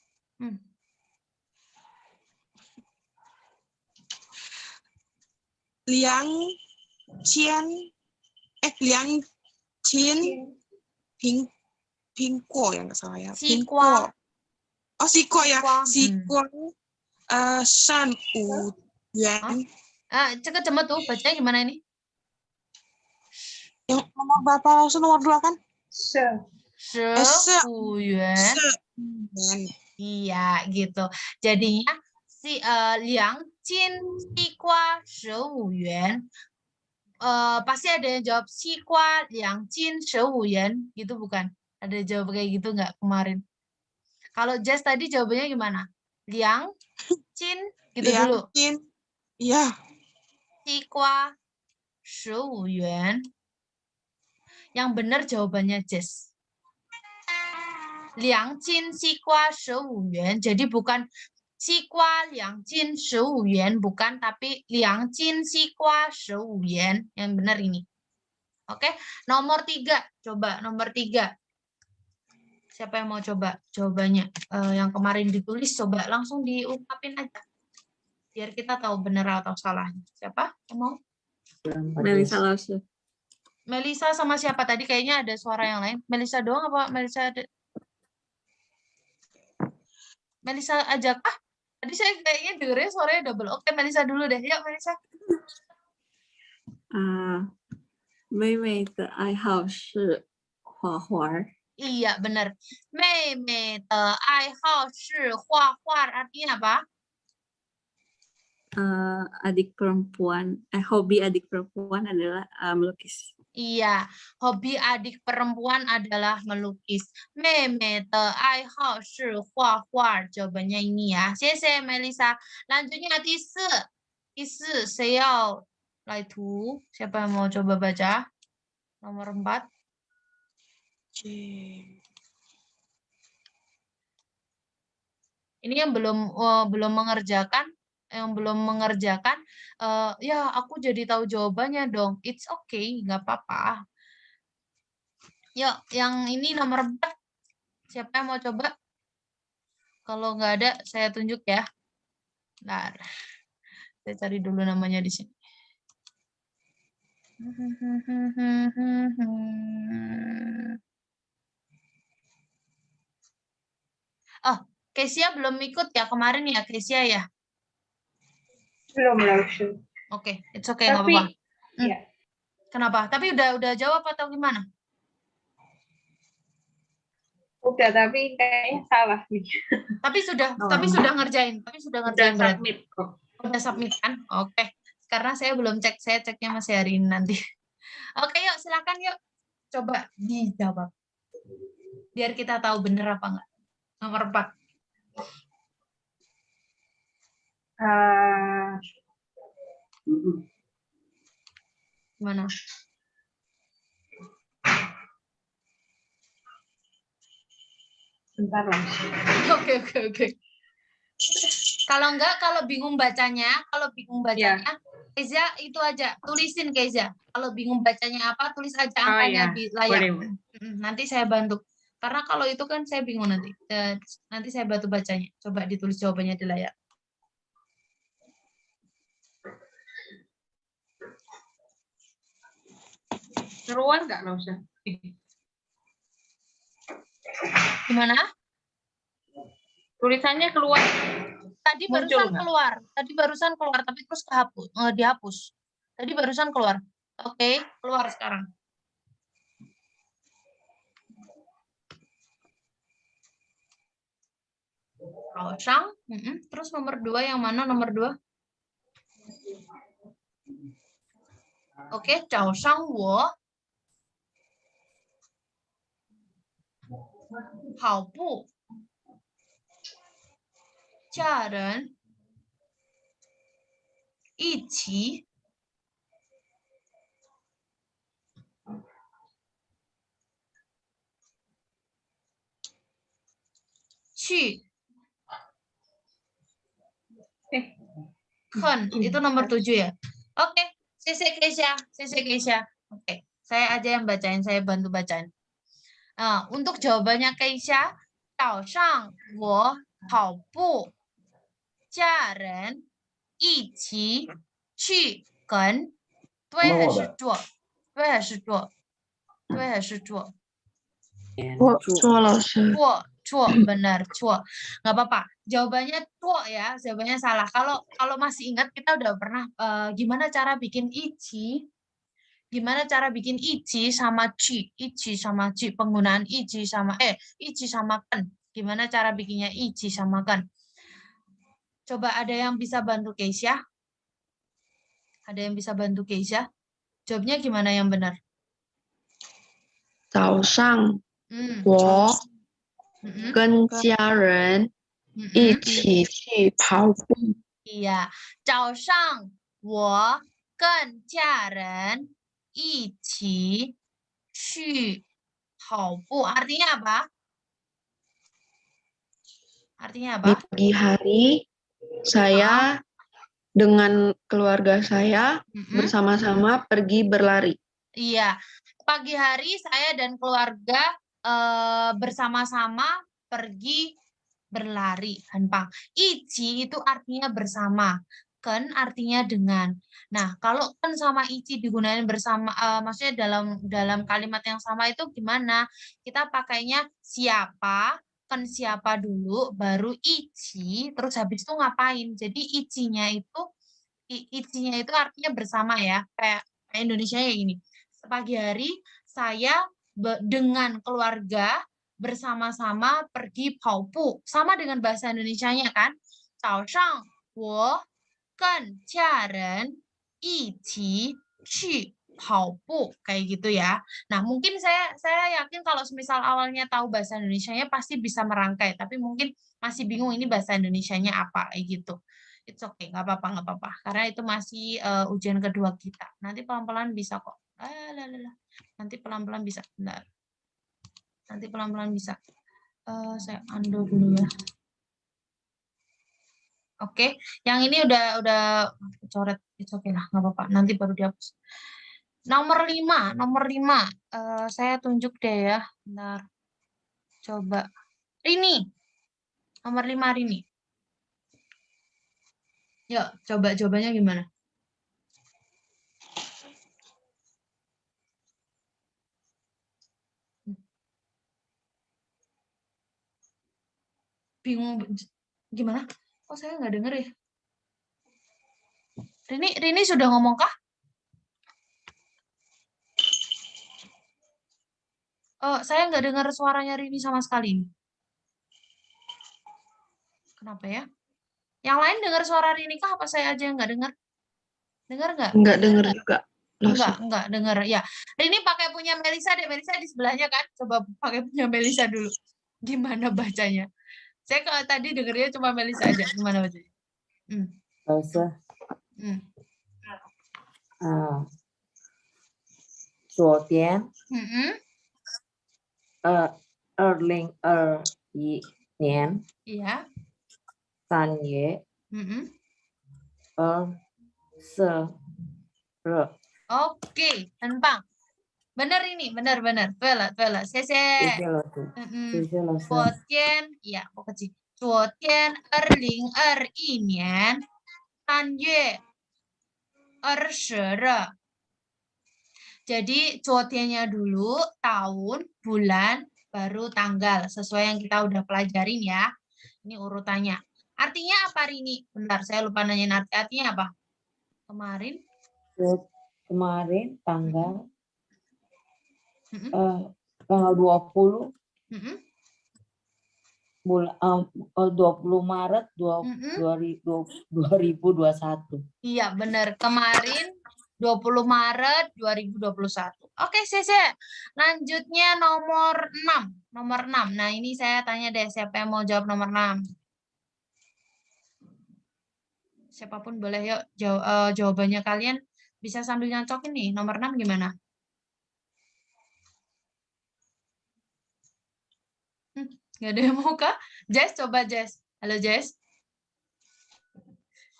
Liang Chin Pingko ya nggak salah ya. Sikwa. Oh, Siko ya. Sikwa. Shan U Yuan. Ceket coba tuh, bacanya gimana ini? Yang nomor berapa? Langsung nomor 2 kan? Yuan. Iya, gitu. Jadinya Liang Jin Sikwa 15 yuan. Pasti ada yang jawab Sikwa Liang Jin 15 yuan, gitu bukan? Ada jawab kayak gitu nggak kemarin? Kalau Jess tadi jawabannya gimana? Liang Jin gitu Liang dulu. Jin. Iya. Sikwa 15 yuan. Yang benar jawabannya Jess. Liang Jin Sikwa 15 yuan. Jadi bukan Sikwa Liang Jin 15 yuan, bukan, tapi Liang Jin Sikwa 15 yuan. Yang benar ini. Oke, nomor 3. Coba nomor 3. Siapa yang mau coba jawabannya? Yang kemarin ditulis, coba langsung diungkapin aja. Biar kita tahu benar atau salahnya. Siapa yang mau? Melisa Lause. Melisa sama siapa tadi? Kayaknya ada suara yang lain. Melisa doang apa Melisa ada? Melisa aja kah? Tadi saya kayaknya dengernya suaranya double. Oke, Melisa dulu deh. Yuk, Melisa. 妹妹的爱好是画画。 Iya, benar. 妹妹的爱好是画画 artinya apa? Adik perempuan, hobi adik perempuan adalah melukis. Iya, hobi adik perempuan adalah melukis. 妹妹的爱好是画画 jawabannya ini ya. 谢谢 Melisa. Lanjutnya第四 谁要来读? Siapa yang mau coba baca? Nomor 4. Ini yang belum mengerjakan, ya aku jadi tahu jawabannya dong. It's okay, nggak apa-apa. Yuk, yang ini nomor 4. Siapa yang mau coba? Kalau nggak ada, saya tunjuk ya. Bentar. Saya cari dulu namanya di sini. Oh, Kesia belum ikut ya kemarin ya, Kesia ya? Belum langsung. Oke, it's okay, nggak apa-apa. Tapi, ya. Kenapa? Tapi udah jawab atau gimana? Udah, tapi kayaknya salah nih. Tapi sudah ngerjain, Udah berarti. submit kok. Udah submit kan? Oke. Karena saya belum cek, saya ceknya masih hari ini nanti. Oke, yuk silakan yuk. Coba dijawab. Biar kita tahu bener apa enggak. Nomor 4. Gimana? Bentar langsung. Oke. Kalau bingung bacanya, Keza itu aja, tulisin Keza. Kalau bingung bacanya apa, tulis aja angkanya di layar. Boleh. Nanti saya bantu. Karena kalau itu kan saya bingung nanti. Nanti saya bantu bacanya. Coba ditulis jawabannya di layar. Keluar nggak Lausa? Gimana? Tulisannya keluar. Tadi barusan keluar, tapi terus dihapus. Tadi barusan keluar. Oke, keluar sekarang. Kaosang. Terus nomor 2 yang mana nomor 2? Oke, 早上我跑步，家人一起去看, itu nomor 7 ya. Oke, CC Keisha. Oke, saya aja yang bacain, saya bantu bacain. Untuk jawabannya Keisha, 早上我跑步，家人一起去跟，对还是做？对还是做？对还是做？做老师。Benar, cuo. Nggak apa-apa. Jawabannya cuo ya, jawabannya salah. Kalau masih ingat kita udah pernah gimana cara bikin ichi? Gimana cara bikin ichi sama chi? Ichi sama chi, penggunaan ichi sama kan. Gimana cara bikinnya ichi sama kan? Coba ada yang bisa bantu Keisha? Ada yang bisa bantu Keisha? Jawabnya gimana yang benar? 早上我跟家人一起去跑步。Iya, 早上我跟家人一起去跑步. Artinya apa? Di pagi hari saya dengan keluarga saya bersama-sama pergi berlari. Iya, pagi hari saya dan keluarga bersama-sama pergi berlari. Hanpang. Ichi itu artinya bersama. Ken artinya dengan. Nah, kalau ken sama ichi digunakan bersama, maksudnya dalam kalimat yang sama itu gimana? Kita pakainya siapa, ken siapa dulu, baru ichi, terus habis itu ngapain? Jadi ichinya itu artinya bersama ya. Kayak Indonesia ya gini. Pagi hari saya dengan keluarga bersama-sama pergi 跑步. Sama dengan bahasa Indonesianya kan? 早上我跟家人一起去跑步. Kayak gitu ya. Nah, mungkin saya yakin kalau semisal awalnya tahu bahasa Indonesianya pasti bisa merangkai, tapi mungkin masih bingung ini bahasa Indonesianya apa kayak gitu. It's okay, nggak apa-apa. Karena itu masih ujian kedua kita. Nanti pelan-pelan bisa kok. Nanti pelan-pelan bisa. Bentar. Nanti pelan-pelan bisa. Saya undo dulu ya. Oke, yang ini udah coret. It's okay lah, nggak apa-apa. Nanti baru dihapus. Nomor 5. Saya tunjuk deh ya. Bentar. Coba. Rini. Nomor 5 Rini. Yuk, coba jawabannya gimana? Bingung gimana? Kok saya nggak denger ya? Rini sudah ngomong kah? Oh, saya nggak dengar suaranya Rini sama sekali. Kenapa ya? Yang lain dengar suara Rini kah? Apa saya aja yang nggak dengar? Dengar nggak? Nggak dengar juga. Enggak dengar. Ya, Rini pakai punya Melisa deh. Melisa di sebelahnya kan? Coba pakai punya Melisa dulu. Gimana bacanya? Saya kalau tadi dengarnya cuma Melisa aja. Gimana bacanya? Langsung. 昨天 2021年 Iya. 3月20日 Oke, Hanpang. Benar ini, benar. Tuh lah. 谢谢。谢谢老师。昨天，ya, 我可记。昨天2021年3月20日。Jadi, 昨天dulu, tahun, bulan, baru tanggal. Sesuai yang kita udah pelajarin ya. Ini urutannya. Artinya apa, Rini? Bentar, saya lupa nanyain artinya apa. Kemarin tanggal tanggal 20 bulan 20 Maret 2021. Iya, benar. Kemarin 20 Maret 2021. Oke, Sese. Lanjutnya nomor 6. Nomor 6. Nah, ini saya tanya deh, siapa yang mau jawab nomor 6? Siapapun boleh, yuk. Jawabannya kalian bisa sambil nyocokin nih. Nomor 6 gimana? Nggak ada yang mau kah? Jess, coba Jess. Halo, Jess.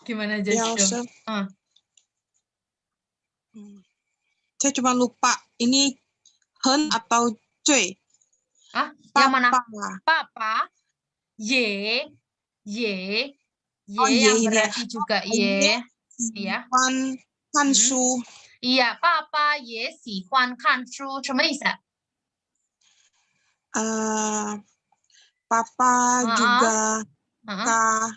Gimana, Jess? Ya, Ustaz. Saya cuma lupa. Ini hen atau cuy? Yang mana? Papa. Papa. Ye. Oh, yang ye, berarti juga ye. Iya. Wan Hansu. Iya, papa ye xi huan kan shu. 什么意思？ Papa juga suka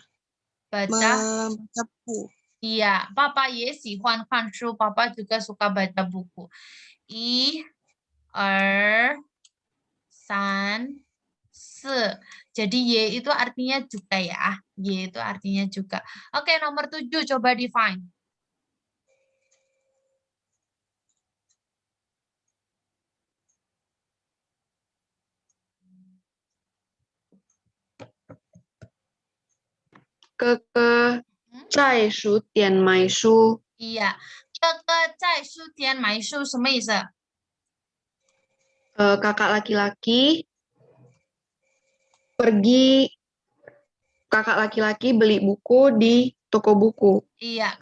baca buku. Iya, papa ye xi huan kan shu. Papa juga suka baca buku. 1, 2, 3, 4. Jadi ye itu artinya juga ya. Ye itu artinya juga. Oke, nomor 7 coba define. Ke 在书店买书。 Iya. 哥哥在书店买书什么意思？ Kakak laki-laki pergi. Kakak laki-laki beli buku di toko buku. Iya,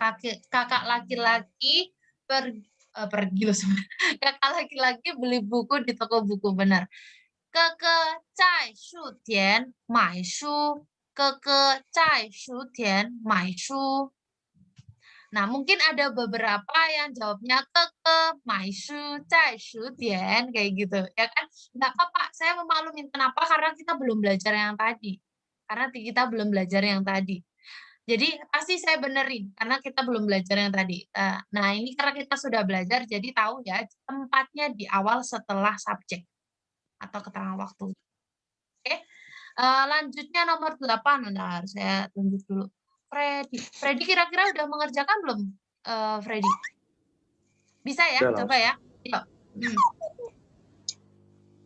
kakak laki-laki pergi loh sebenarnya. Kakak laki-laki beli buku di toko buku, benar. 哥哥在书店买书。哥哥在书店买书。 Nah, mungkin ada beberapa yang jawabnya keke, maishu, cai, shutian, kayak gitu. Ya kan? Nggak apa-apa, saya memaklumi. Kenapa? Karena kita belum belajar yang tadi. Jadi, pasti saya benerin. Karena kita belum belajar yang tadi. Nah, ini karena kita sudah belajar, jadi tahu ya, tempatnya di awal setelah subjek. Atau keterangan waktu. Oke. Lanjutnya nomor 8. Bentar, saya tunjuk dulu. Freddy kira-kira udah mengerjakan belum, Freddy? Bisa ya? Udah, coba ya. Yuk.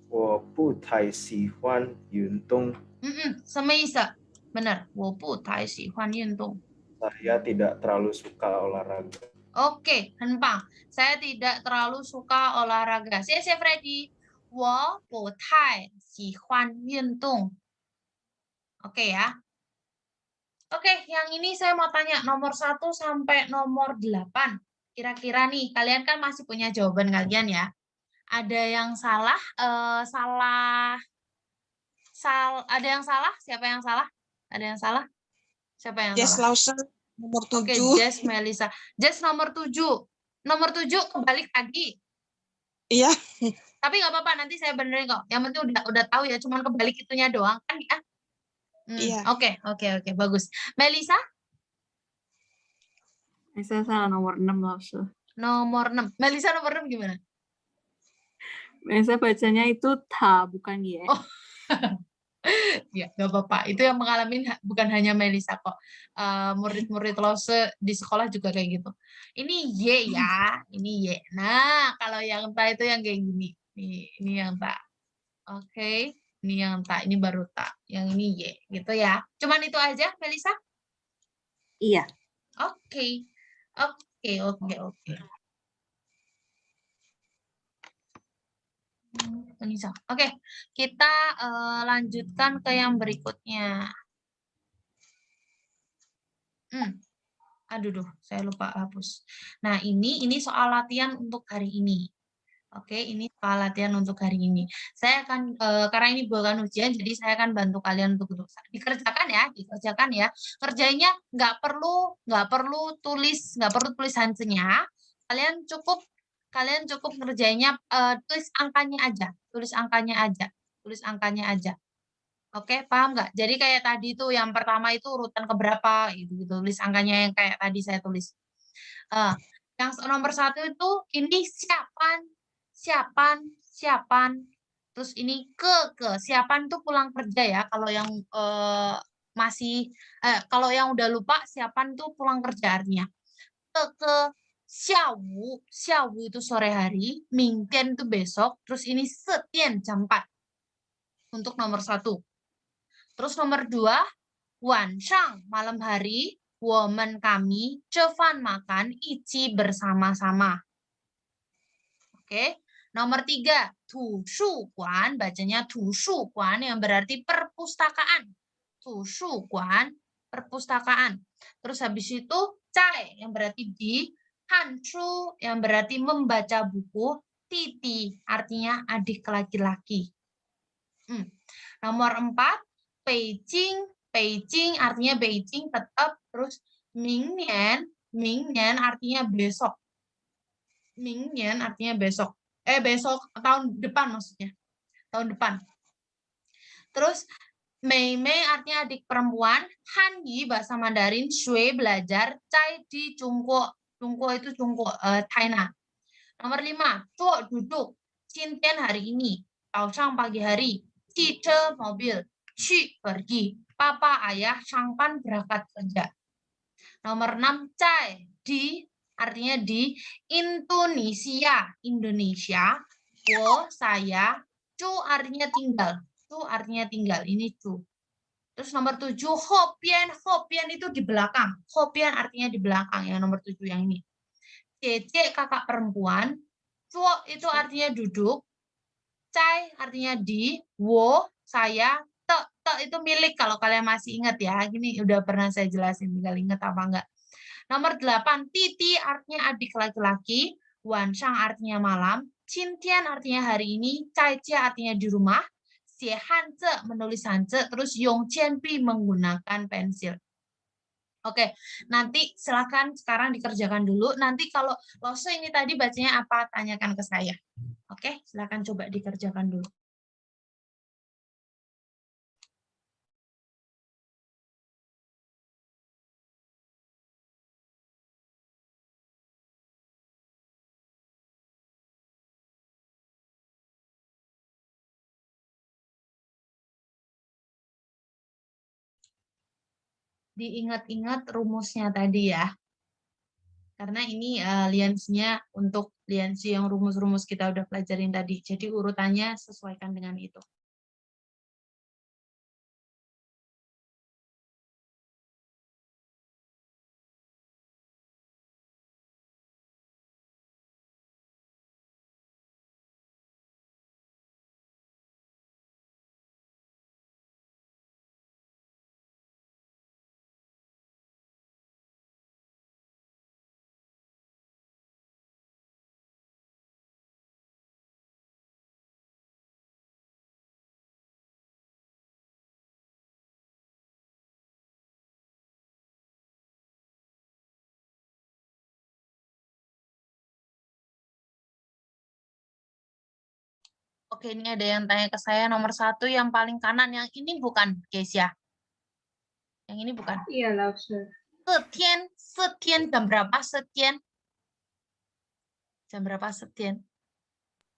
我不太喜欢运动。什么意思？Benar. 我不太喜欢运动。 Saya tidak terlalu suka olahraga. Oke, 很棒. Saya tidak terlalu suka olahraga. 谢谢 Freddy. 我不太喜欢运动。 Oke ya. Oke, yang ini saya mau tanya nomor 1 sampai nomor 8. Kira-kira nih, kalian kan masih punya jawaban kalian ya. Ada yang salah? Ada yang salah? Siapa yang salah? Ada yang salah? Siapa yang Yes, salah? Lausen. Nomor Oke, 7. Jess, Melisa. Jess nomor 7. Nomor 7 kebalik tadi. Iya. Tapi nggak apa-apa, nanti saya benerin kok. Yang penting udah tahu ya, cuman kebalik itunya doang kan ya. Iya. Oke, bagus. Melisa? Saya salah nomor 6 langsung. Nomor 6. Melisa nomor 6 gimana? Saya bacanya itu ta, bukan ye. Oh. Ya, nggak apa-apa. Itu yang mengalami bukan hanya Melisa kok. Murid-murid Lose di sekolah juga kayak gitu. Ini Y ya, ini Y. Nah, kalau yang ta itu yang kayak gini. Ini yang ta. Oke, ini yang ta. Ini baru ta. Yang ini Y, gitu ya. Cuman itu aja, Melisa? Iya. Oke. Oke. Melisa. Oke, kita lanjutkan ke yang berikutnya. Aduh, saya lupa hapus. Nah, ini soal latihan untuk hari ini. Oke, ini soal latihan untuk hari ini. Saya akan, karena ini bukan ujian, jadi saya akan bantu kalian untuk dikerjakan ya. Kerjanya nggak perlu tulis hansenya. Kalian cukup ngerjainnya, tulis angkanya aja. Oke, paham nggak? Jadi kayak tadi tuh yang pertama itu urutan keberapa gitu, tulis angkanya yang kayak tadi saya tulis. Yang nomor 1 itu ini siapan. Terus ini ke siapan tuh pulang kerja ya. Kalau yang kalau yang udah lupa siapan tuh pulang kerja artinya. Ke xiawu itu sore hari, mingtian itu besok, terus ini setian jam 4 untuk nomor 1. Terus nomor 2, wanshang, malam hari, woman kami, cevan makan, ici bersama-sama. Oke. Nomor 3, tushuguan, bacanya tushuguan yang berarti perpustakaan. Tushuguan, perpustakaan. Terus habis itu, cai yang berarti di, hanchu yang berarti membaca buku, titi artinya adik laki-laki. Nomor 4, Beijing artinya Beijing tetap, terus mingnian artinya besok. Mingnian artinya besok. Besok tahun depan maksudnya. Tahun depan. Terus Mei artinya adik perempuan, Hanyi bahasa Mandarin, Shui belajar, Cai di Cungko. Cungko itu Cungko China. Nomor 5, Cuo duduk, Cintian hari ini, Taoshang pagi hari, Cice mobil, Ci pergi, Papa ayah Changpan berangkat kerja. Nomor 6, Cai di artinya di Indonesia, Wo saya, Cu artinya tinggal, ini Cu. Terus nomor 7, Hopian itu di belakang. Hopian artinya di belakang yang nomor 7 yang ini. Cece kakak perempuan, Cuo itu artinya duduk, Cai artinya di, Wo saya, Te itu milik kalau kalian masih ingat ya. Gini udah pernah saya jelasin, tinggal ingat apa enggak. Nomor 8, Titi artinya adik laki-laki, Wanshang artinya malam, Cintian artinya hari ini, Cai Cia artinya di rumah, Xie Hanze menulis Hanze, terus Yong Qianpi menggunakan pensil. Oke, nanti silakan sekarang dikerjakan dulu. Nanti kalau Lose ini tadi bacanya apa, tanyakan ke saya. Oke, silakan coba dikerjakan dulu. Diingat-ingat rumusnya tadi ya. Karena ini liansinya untuk liansi yang rumus-rumus kita udah pelajarin tadi. Jadi urutannya sesuaikan dengan itu. Oke, ini ada yang tanya ke saya nomor 1 yang paling kanan. Yang ini bukan, guys ya. Yang ini bukan. Iya, Lause. Setien jam berapa setien? Jam berapa setien?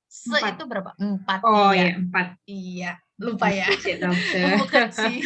Se 4. itu berapa? 4. Oh iya. ya, 4. Iya, lupa ya. Cek Lause. Bukan sih.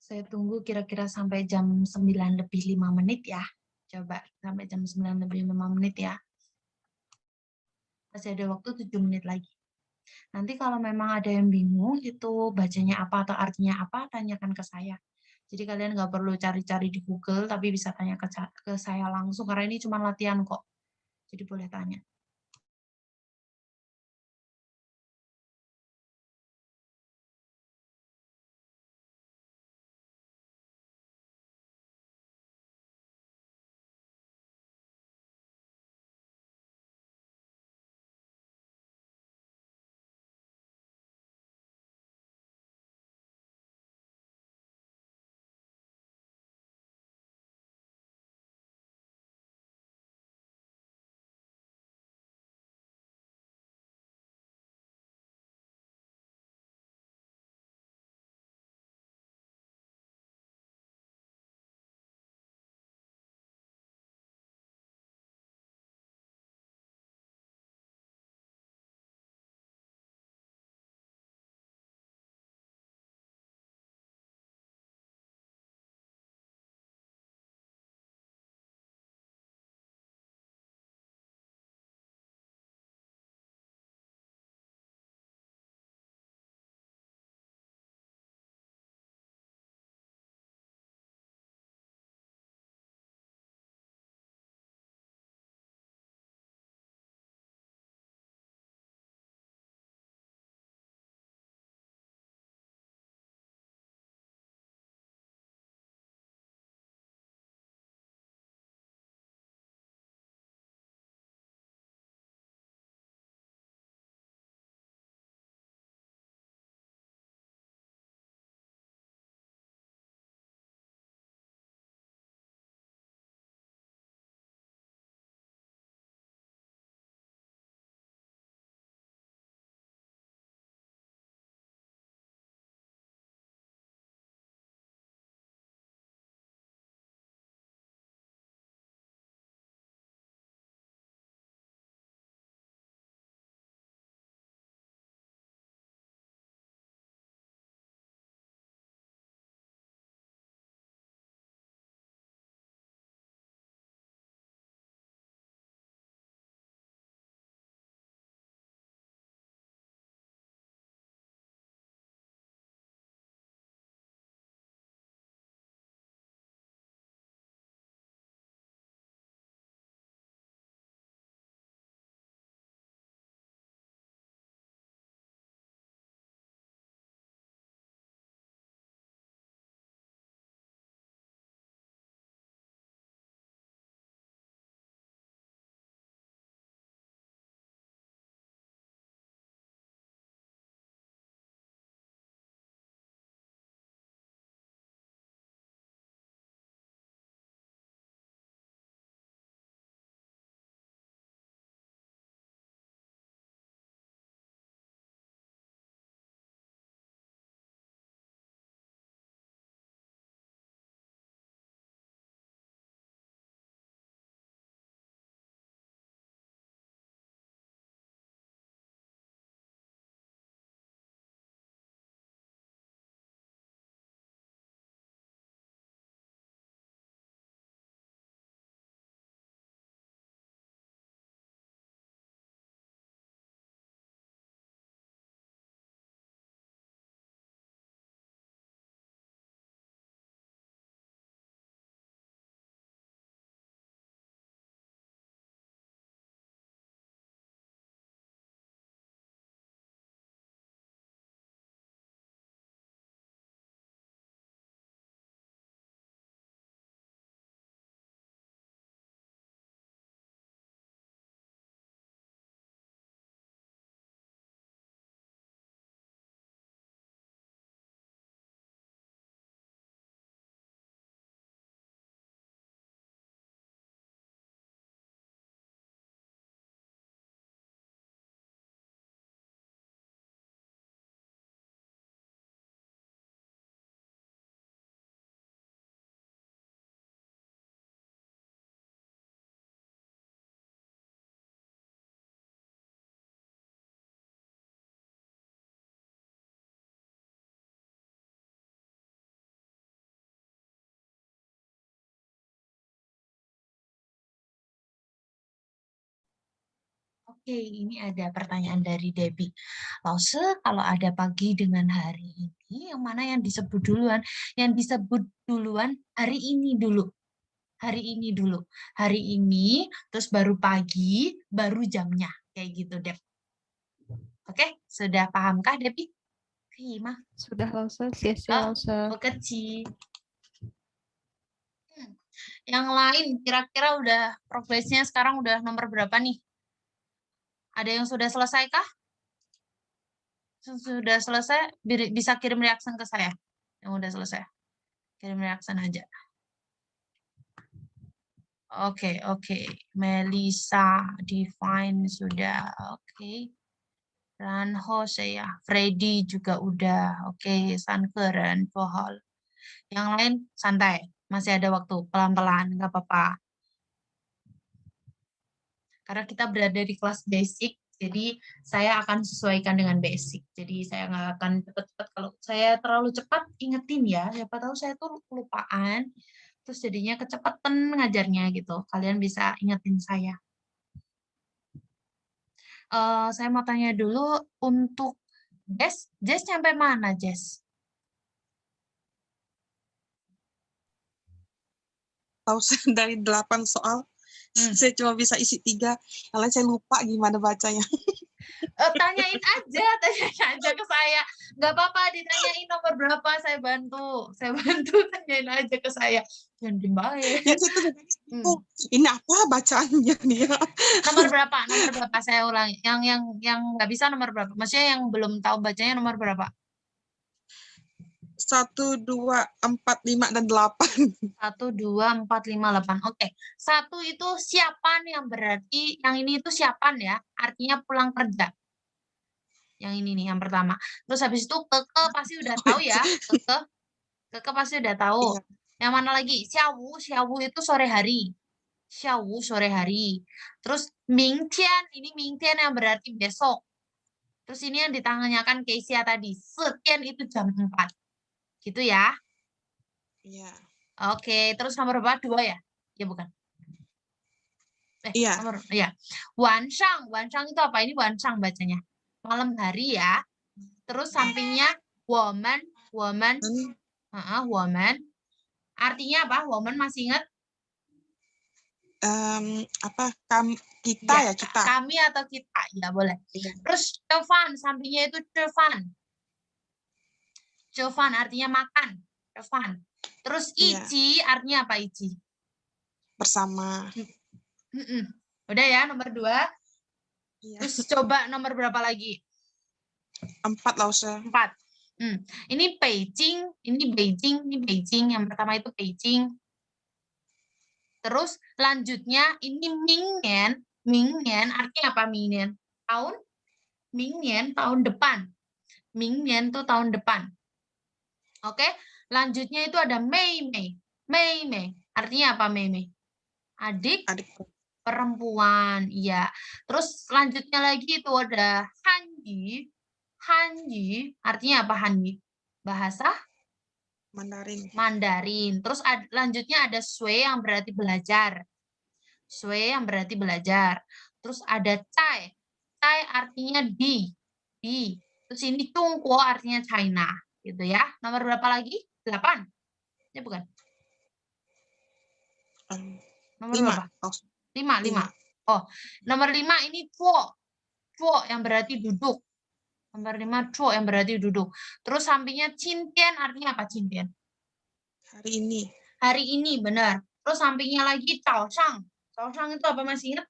Saya tunggu kira-kira sampai jam 9 lebih 5 menit ya. Coba sampai jam 9 lebih 5 menit ya. Masih ada waktu 7 menit lagi. Nanti kalau memang ada yang bingung itu bacanya apa atau artinya apa, tanyakan ke saya. Jadi kalian nggak perlu cari-cari di Google, tapi bisa tanya ke saya langsung, karena ini cuma latihan kok. Jadi boleh tanya. Oke, ini ada pertanyaan dari Debbie. Lause, kalau ada pagi dengan hari ini, yang mana yang disebut duluan? Yang disebut duluan hari ini dulu. Hari ini dulu. Hari ini, terus baru pagi, baru jamnya. Kayak gitu, Deb. Oke, sudah pahamkah, Debbie? Iya, Sudah Lause, sia-sia Lause. Bekeci. Yang lain, kira-kira udah progresnya sekarang udah nomor berapa nih? Ada yang sudah selesai kah? Sudah selesai, bisa kirim reaction ke saya. Yang udah selesai. Kirim reaction aja. Oke. Melisa, Divine sudah. Oke. Ranho saya. Freddy juga udah. Oke. Sankeren, Pohol. Yang lain santai. Masih ada waktu. Pelan-pelan. Nggak apa-apa. Karena kita berada di kelas basic, jadi saya akan sesuaikan dengan basic. Jadi saya nggak akan cepat-cepat. Kalau saya terlalu cepat, ingetin ya. Siapa tahu saya tuh kelupaan, terus jadinya kecepatan ngajarnya gitu. Kalian bisa ingetin saya. Saya mau tanya dulu untuk Jess. Jess sampai mana, Jess? Dari 8 soal, saya cuma bisa isi 3. Yang lain saya lupa gimana bacanya. Tanyain aja ke saya. Nggak apa-apa ditanyain nomor berapa, saya bantu. Tanyain aja ke saya. Jangan dimbaik. Yang itu ini apa bacaannya nih ya? Nomor berapa saya ulangi. Yang nggak bisa nomor berapa? Maksudnya yang belum tahu bacanya nomor berapa? 1, 2, 4, 5, dan 8. 1, 2, 4, 5, 8. Oke. 1 itu siapan, yang berarti yang ini itu siapan ya. Artinya pulang kerja. Yang ini nih yang pertama. Terus habis itu keke pasti udah tahu ya. Keke pasti udah tahu. Iya. Yang mana lagi? Xiawu itu sore hari. Xiawu sore hari. Terus mingtian, ini mingtian yang berarti besok. Terus ini yang ditanyakan Keisha tadi. Setian itu jam 4. Gitu ya. Iya. Oke, terus nomor berapa? 2 ya? Ya bukan. Iya. Nomor ya. Wanshang itu apa? Ini wanshang bacanya. Malam hari ya. Terus sampingnya woman. Woman. Artinya apa? Woman masih ingat? Kita ya, kita. Kami atau kita, ya boleh. Iya. Terus Chovan, sampingnya itu Chovan. Chovan artinya makan. Chovan. Terus Ichi artinya apa Ichi? Bersama. Udah ya, nomor 2. Iya. Terus coba nomor berapa lagi? 4 Lause. 4. Ini Beijing. Yang pertama itu Beijing. Terus lanjutnya ini Mingnian. Mingnian artinya apa Mingnian? Tahun? Mingnian tahun depan. Mingnian tuh tahun depan. Oke, lanjutnya itu ada Mei. Artinya apa Mei? Adik perempuan, iya. Terus selanjutnya lagi itu ada Hanji. Artinya apa Hanji? Bahasa Mandarin. Terus lanjutnya ada Sui yang berarti belajar. Terus ada Cai. Cai artinya di. Terus ini Chungguo artinya China. Gitu ya. Nomor berapa lagi? 8. Ya bukan? Nomor 5. berapa? 5. Oh, nomor 5 ini Chuo. Chuo yang berarti duduk. Nomor 5 Chuo yang berarti duduk. Terus sampingnya Qintian artinya apa Qintian? Hari ini, benar. Terus sampingnya lagi Chaoshang. Chaoshang itu apa masih ingat?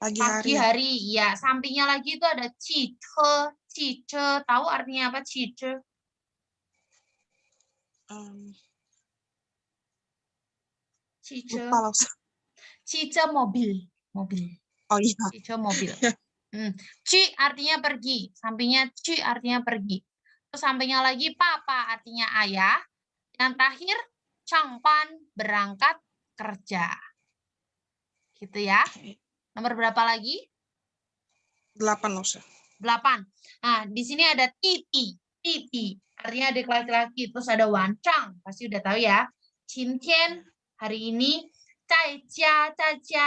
Pagi hari. Ya, sampingnya lagi itu ada Qiche. Tahu artinya apa Qiche? Qiche mobil. Oh iya. Qiche mobil. Ci artinya pergi. Sampingnya Ci artinya pergi. Terus sampingnya lagi papa artinya ayah. Yang terakhir Changpan berangkat kerja. Gitu ya. Nomor berapa lagi? 8 Lause. 8. Nah, di sini ada Titi. Artinya adik laki-laki. Terus ada Wancang. Pasti udah tahu ya. Qintian hari ini. Zai jia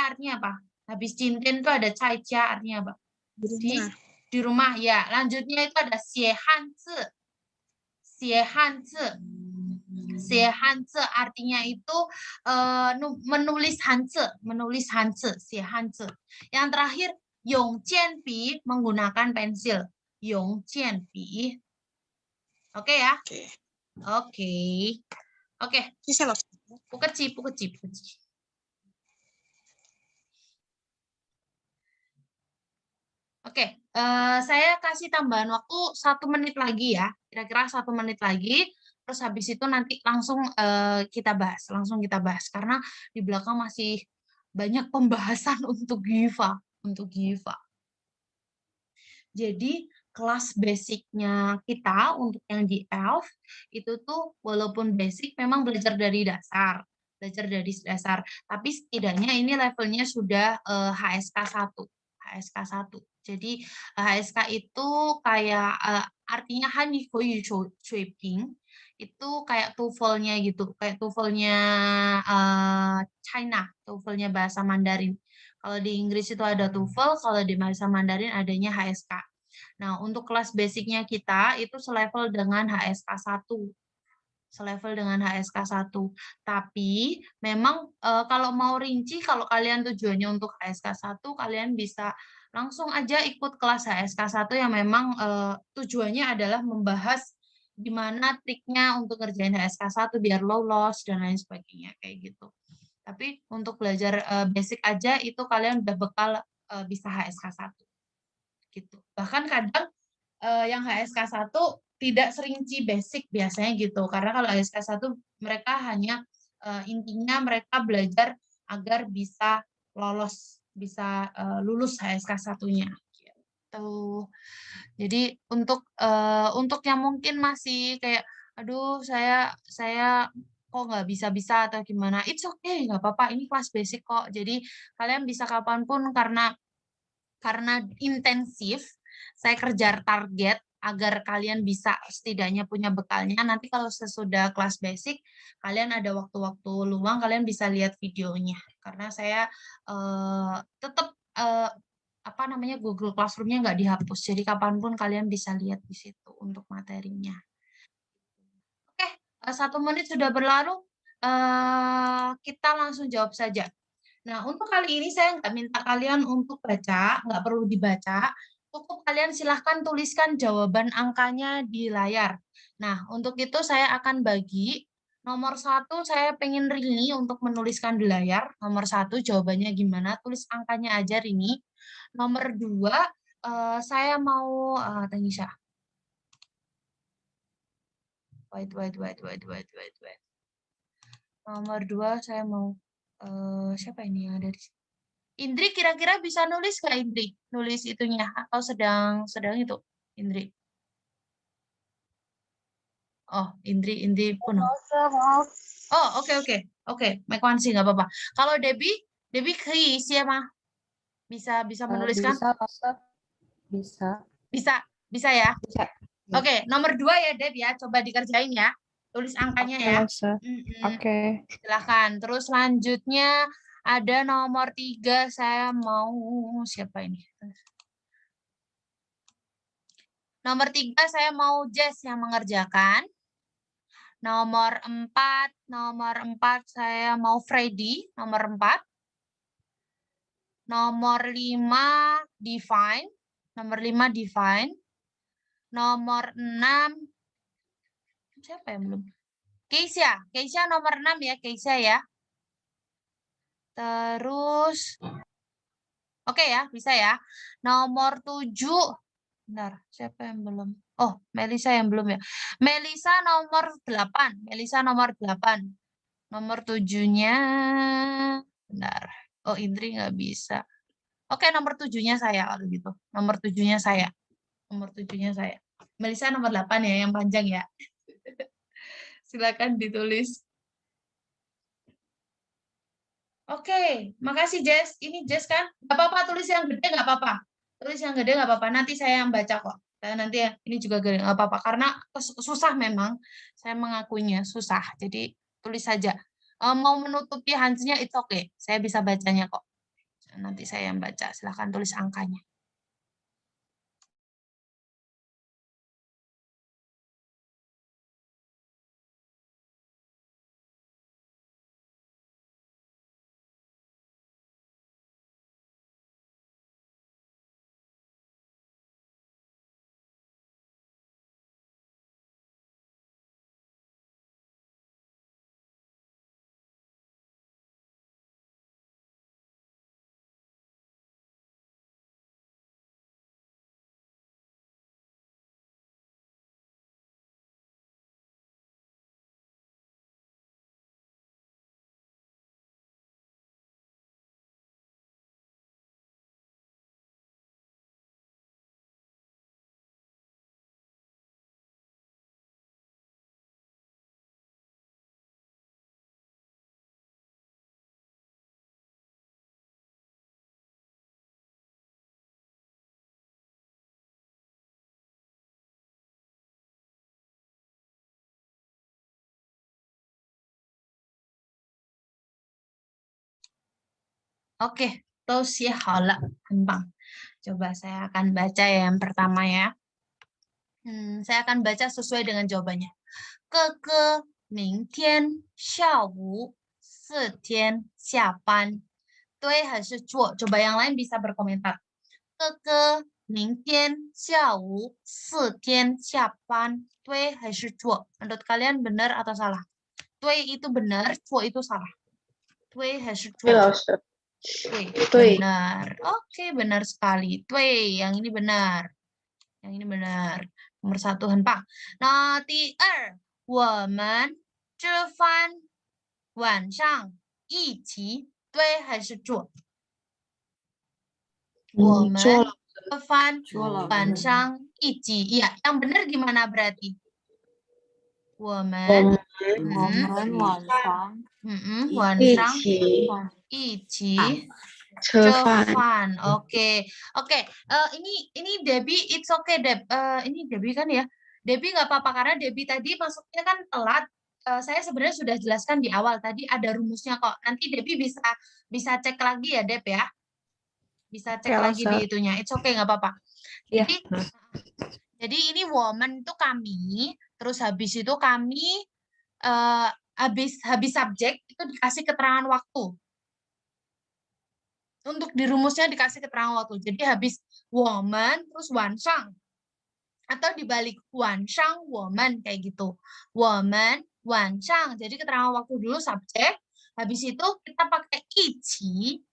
artinya apa? Habis Cintin itu ada Caijia, artinya apa? Di rumah, ya. Lanjutnya itu ada Xie Hanzi. Xie Hanzi. Xie Hanzi artinya itu menulis Hanzi. Menulis Hanzi, Xie Hanzi. Yang terakhir, Yong Jianbi, menggunakan pensil. Yong Jianbi. Oke ya? Oke. Oke. Pukeci. Oke, saya kasih tambahan waktu 1 menit lagi ya, kira-kira 1 menit lagi. Terus habis itu nanti langsung kita bahas, karena di belakang masih banyak pembahasan untuk GIVA. Jadi kelas basicnya kita untuk yang di ELF itu tuh walaupun basic memang belajar dari dasar, tapi setidaknya ini levelnya sudah HSK 1. Jadi HSK itu kayak artinya Hanyu Koyu Shuiping, itu kayak TOEFL-nya gitu, kayak TOEFL-nya China, TOEFL-nya bahasa Mandarin. Kalau di Inggris itu ada TOEFL, kalau di bahasa Mandarin adanya HSK. Nah, untuk kelas basicnya kita itu selevel dengan HSK 1. Tapi memang kalau mau rinci, kalau kalian tujuannya untuk HSK 1, kalian bisa langsung aja ikut kelas HSK 1 yang memang tujuannya adalah membahas gimana triknya untuk ngerjain HSK 1 biar lolos dan lain sebagainya kayak gitu. Tapi untuk belajar basic aja itu kalian udah bekal bisa HSK 1 gitu. Bahkan kadang yang HSK 1 tidak serinci basic biasanya gitu. Karena kalau HSK 1 mereka hanya intinya mereka belajar agar bisa lolos, bisa lulus HSK 1-nya gitu. Jadi untuk yang mungkin masih kayak aduh saya kok nggak bisa atau gimana, it's okay, nggak apa-apa, ini kelas basic kok. Jadi kalian bisa kapanpun karena intensif, saya kejar target agar kalian bisa setidaknya punya bekalnya. Nanti kalau sesudah kelas basic, kalian ada waktu-waktu luang, kalian bisa lihat videonya. Karena saya tetap Google Classroom-nya nggak dihapus. Jadi kapanpun kalian bisa lihat di situ untuk materinya. Oke, 1 menit sudah berlalu. Kita langsung jawab saja. Nah, untuk kali ini saya nggak minta kalian untuk baca, nggak perlu dibaca. Cukup kalian silahkan tuliskan jawaban angkanya di layar. Nah, untuk itu saya akan bagi. Nomor 1, saya pengen Rini untuk menuliskan di layar. Nomor 1, jawabannya gimana? Tulis angkanya aja, Rini. Nomor 2, saya mau Tanisha. Wait. Nomor 2, saya mau siapa ini yang ada di sini? Indri kira-kira bisa nulis nggak Indri? Nulis itunya atau sedang itu Indri? Oh, Indri pun. Oh, oke. Mekwansi nggak apa-apa. Kalau Debbie siapa? Bisa menuliskan? Bisa ya? Bisa. Oke, nomor 2 ya Deb ya, coba dikerjain ya. Tulis angkanya ya. Oke. Silakan. Terus selanjutnya ada nomor 3, saya mau siapa ini? Nomor 3 saya mau Jess yang mengerjakan. Nomor 4 saya mau Freddy, nomor 4. Nomor 5 Divine. Nomor 6 siapa yang belum? Keisha nomor 6 ya, Keisha ya. Terus oke ya, bisa ya. Nomor 7. Bentar, siapa yang belum? Oh, Melisa yang belum ya. Melisa nomor 8. Nomor 7-nya bentar. Oh, Indri nggak bisa. Oke, nomor 7-nya saya kalau gitu. Nomor 7-nya saya. Melisa nomor 8 ya, yang panjang ya. Silakan ditulis. Oke, makasih Jess. Ini Jess kan? Nggak apa-apa, tulis yang gede nggak apa-apa. Nanti saya yang baca kok. Nanti ini juga gede nggak apa-apa. Karena susah memang. Saya mengakuinya susah. Jadi tulis saja. Mau menutupi Hansnya, it's okay. Saya bisa bacanya kok. Nanti saya yang baca, silahkan tulis angkanya. Oke, Bang. Coba saya akan baca ya yang pertama ya. Saya akan baca sesuai dengan jawabannya. Ke 明天下午4天下班，对还是错？ Coba yang lain bisa berkomentar. 明天下午4天下班，对还是错？ Menurut kalian benar atau salah? 对 itu benar, 错 itu salah. 对还是错？ 对，老师， 对， benar. Oke, benar sekali. 对, yang ini benar. Yang ini benar. Nomor 1 很棒。那第二，我们吃饭晚上一起，对还是错？我们错了，吃饭错了晚上一起。Iya, yang benar gimana berarti? 我我们们我们晚上晚一上起一起吃饭， Cevan. Oke. Ini Debbie, it's okay Deb. Ini Debbie kan ya. Debbie nggak apa-apa karena Debbie tadi masuknya kan telat. Saya sebenarnya sudah jelaskan di awal tadi ada rumusnya kok. Nanti Debbie bisa cek lagi ya Deb ya. Bisa cek lagi di itunya. It's okay nggak apa-apa. Iya. Jadi ini woman itu kami. Terus habis itu kami habis subjek itu dikasih keterangan waktu. Untuk di rumusnya dikasih keterangan waktu. Jadi habis woman terus wansang. Atau dibalik wansang woman kayak gitu. Woman wansang. Jadi keterangan waktu dulu subjek. Habis itu kita pakai ichi,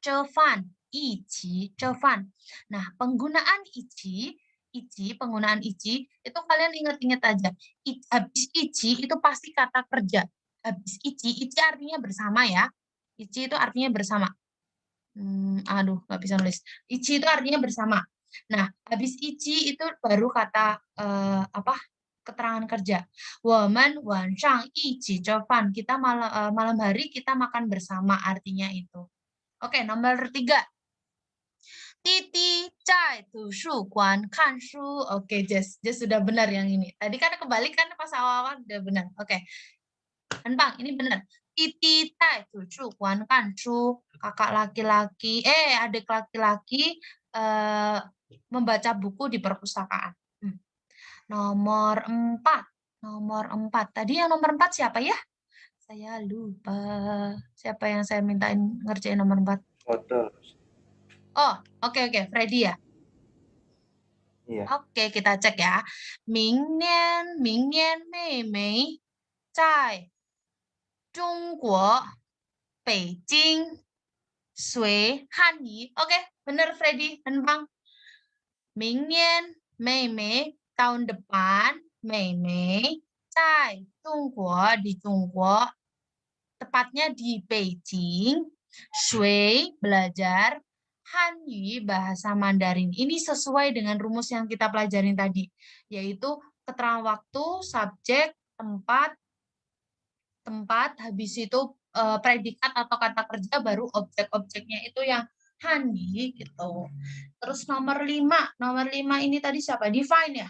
cevan, cevan. Nah, penggunaan ichi itu kalian ingat-ingat aja. Habis ichi itu pasti kata kerja. Habis ichi artinya bersama ya. Ichi itu artinya bersama. Aduh, nggak bisa nulis. Ichi itu artinya bersama. Nah, habis ichi itu baru kata keterangan kerja. Woman wansang ichi cepan. Kita malam hari kita makan bersama artinya itu. Oke, nomor 3. Titi cai tu shu guan kan shu. Oke, Jess sudah benar yang ini. Tadi kan kebalik kan pas awal-awal udah benar. Oke. Bang, ini benar. Titi tai tu shu guan kan shu. Kakak laki-laki, adik laki-laki membaca buku di perpustakaan. Nomor 4. Tadi yang nomor 4 siapa ya? Saya lupa. Siapa yang saya mintain ngerjain nomor 4? Hotel. Oh, oke. Freddy ya? Iya. Oke, kita cek ya. 明年妹妹在中国北京学汉语. Oke, benar Freddy, Bang. 明年妹妹 tahun depan, 妹妹在中国 di Jungguo, tepatnya di Beijing, shui belajar, Hanyu bahasa Mandarin. Ini sesuai dengan rumus yang kita pelajarin tadi, yaitu keterangan waktu, subjek, tempat, habis itu predikat atau kata kerja, baru objek-objeknya itu yang Hanyu gitu. Terus nomor 5 ini tadi siapa? Define ya?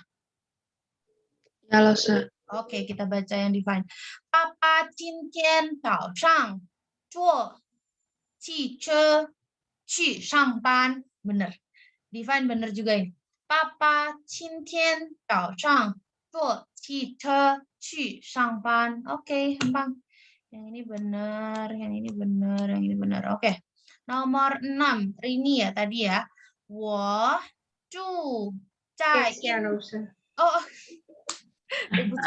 Ya, Lausha. Oke, kita baca yang define. Papa 今天早上做汽车去上班 bener. Define bener juga ini. Papa 今天早上坐汽车去上班. Oke, gampang. Yang ini benar, yang ini benar, yang ini benar. Oke. Nomor 6, Rini ya tadi ya. 我住在 Oh, 对不起，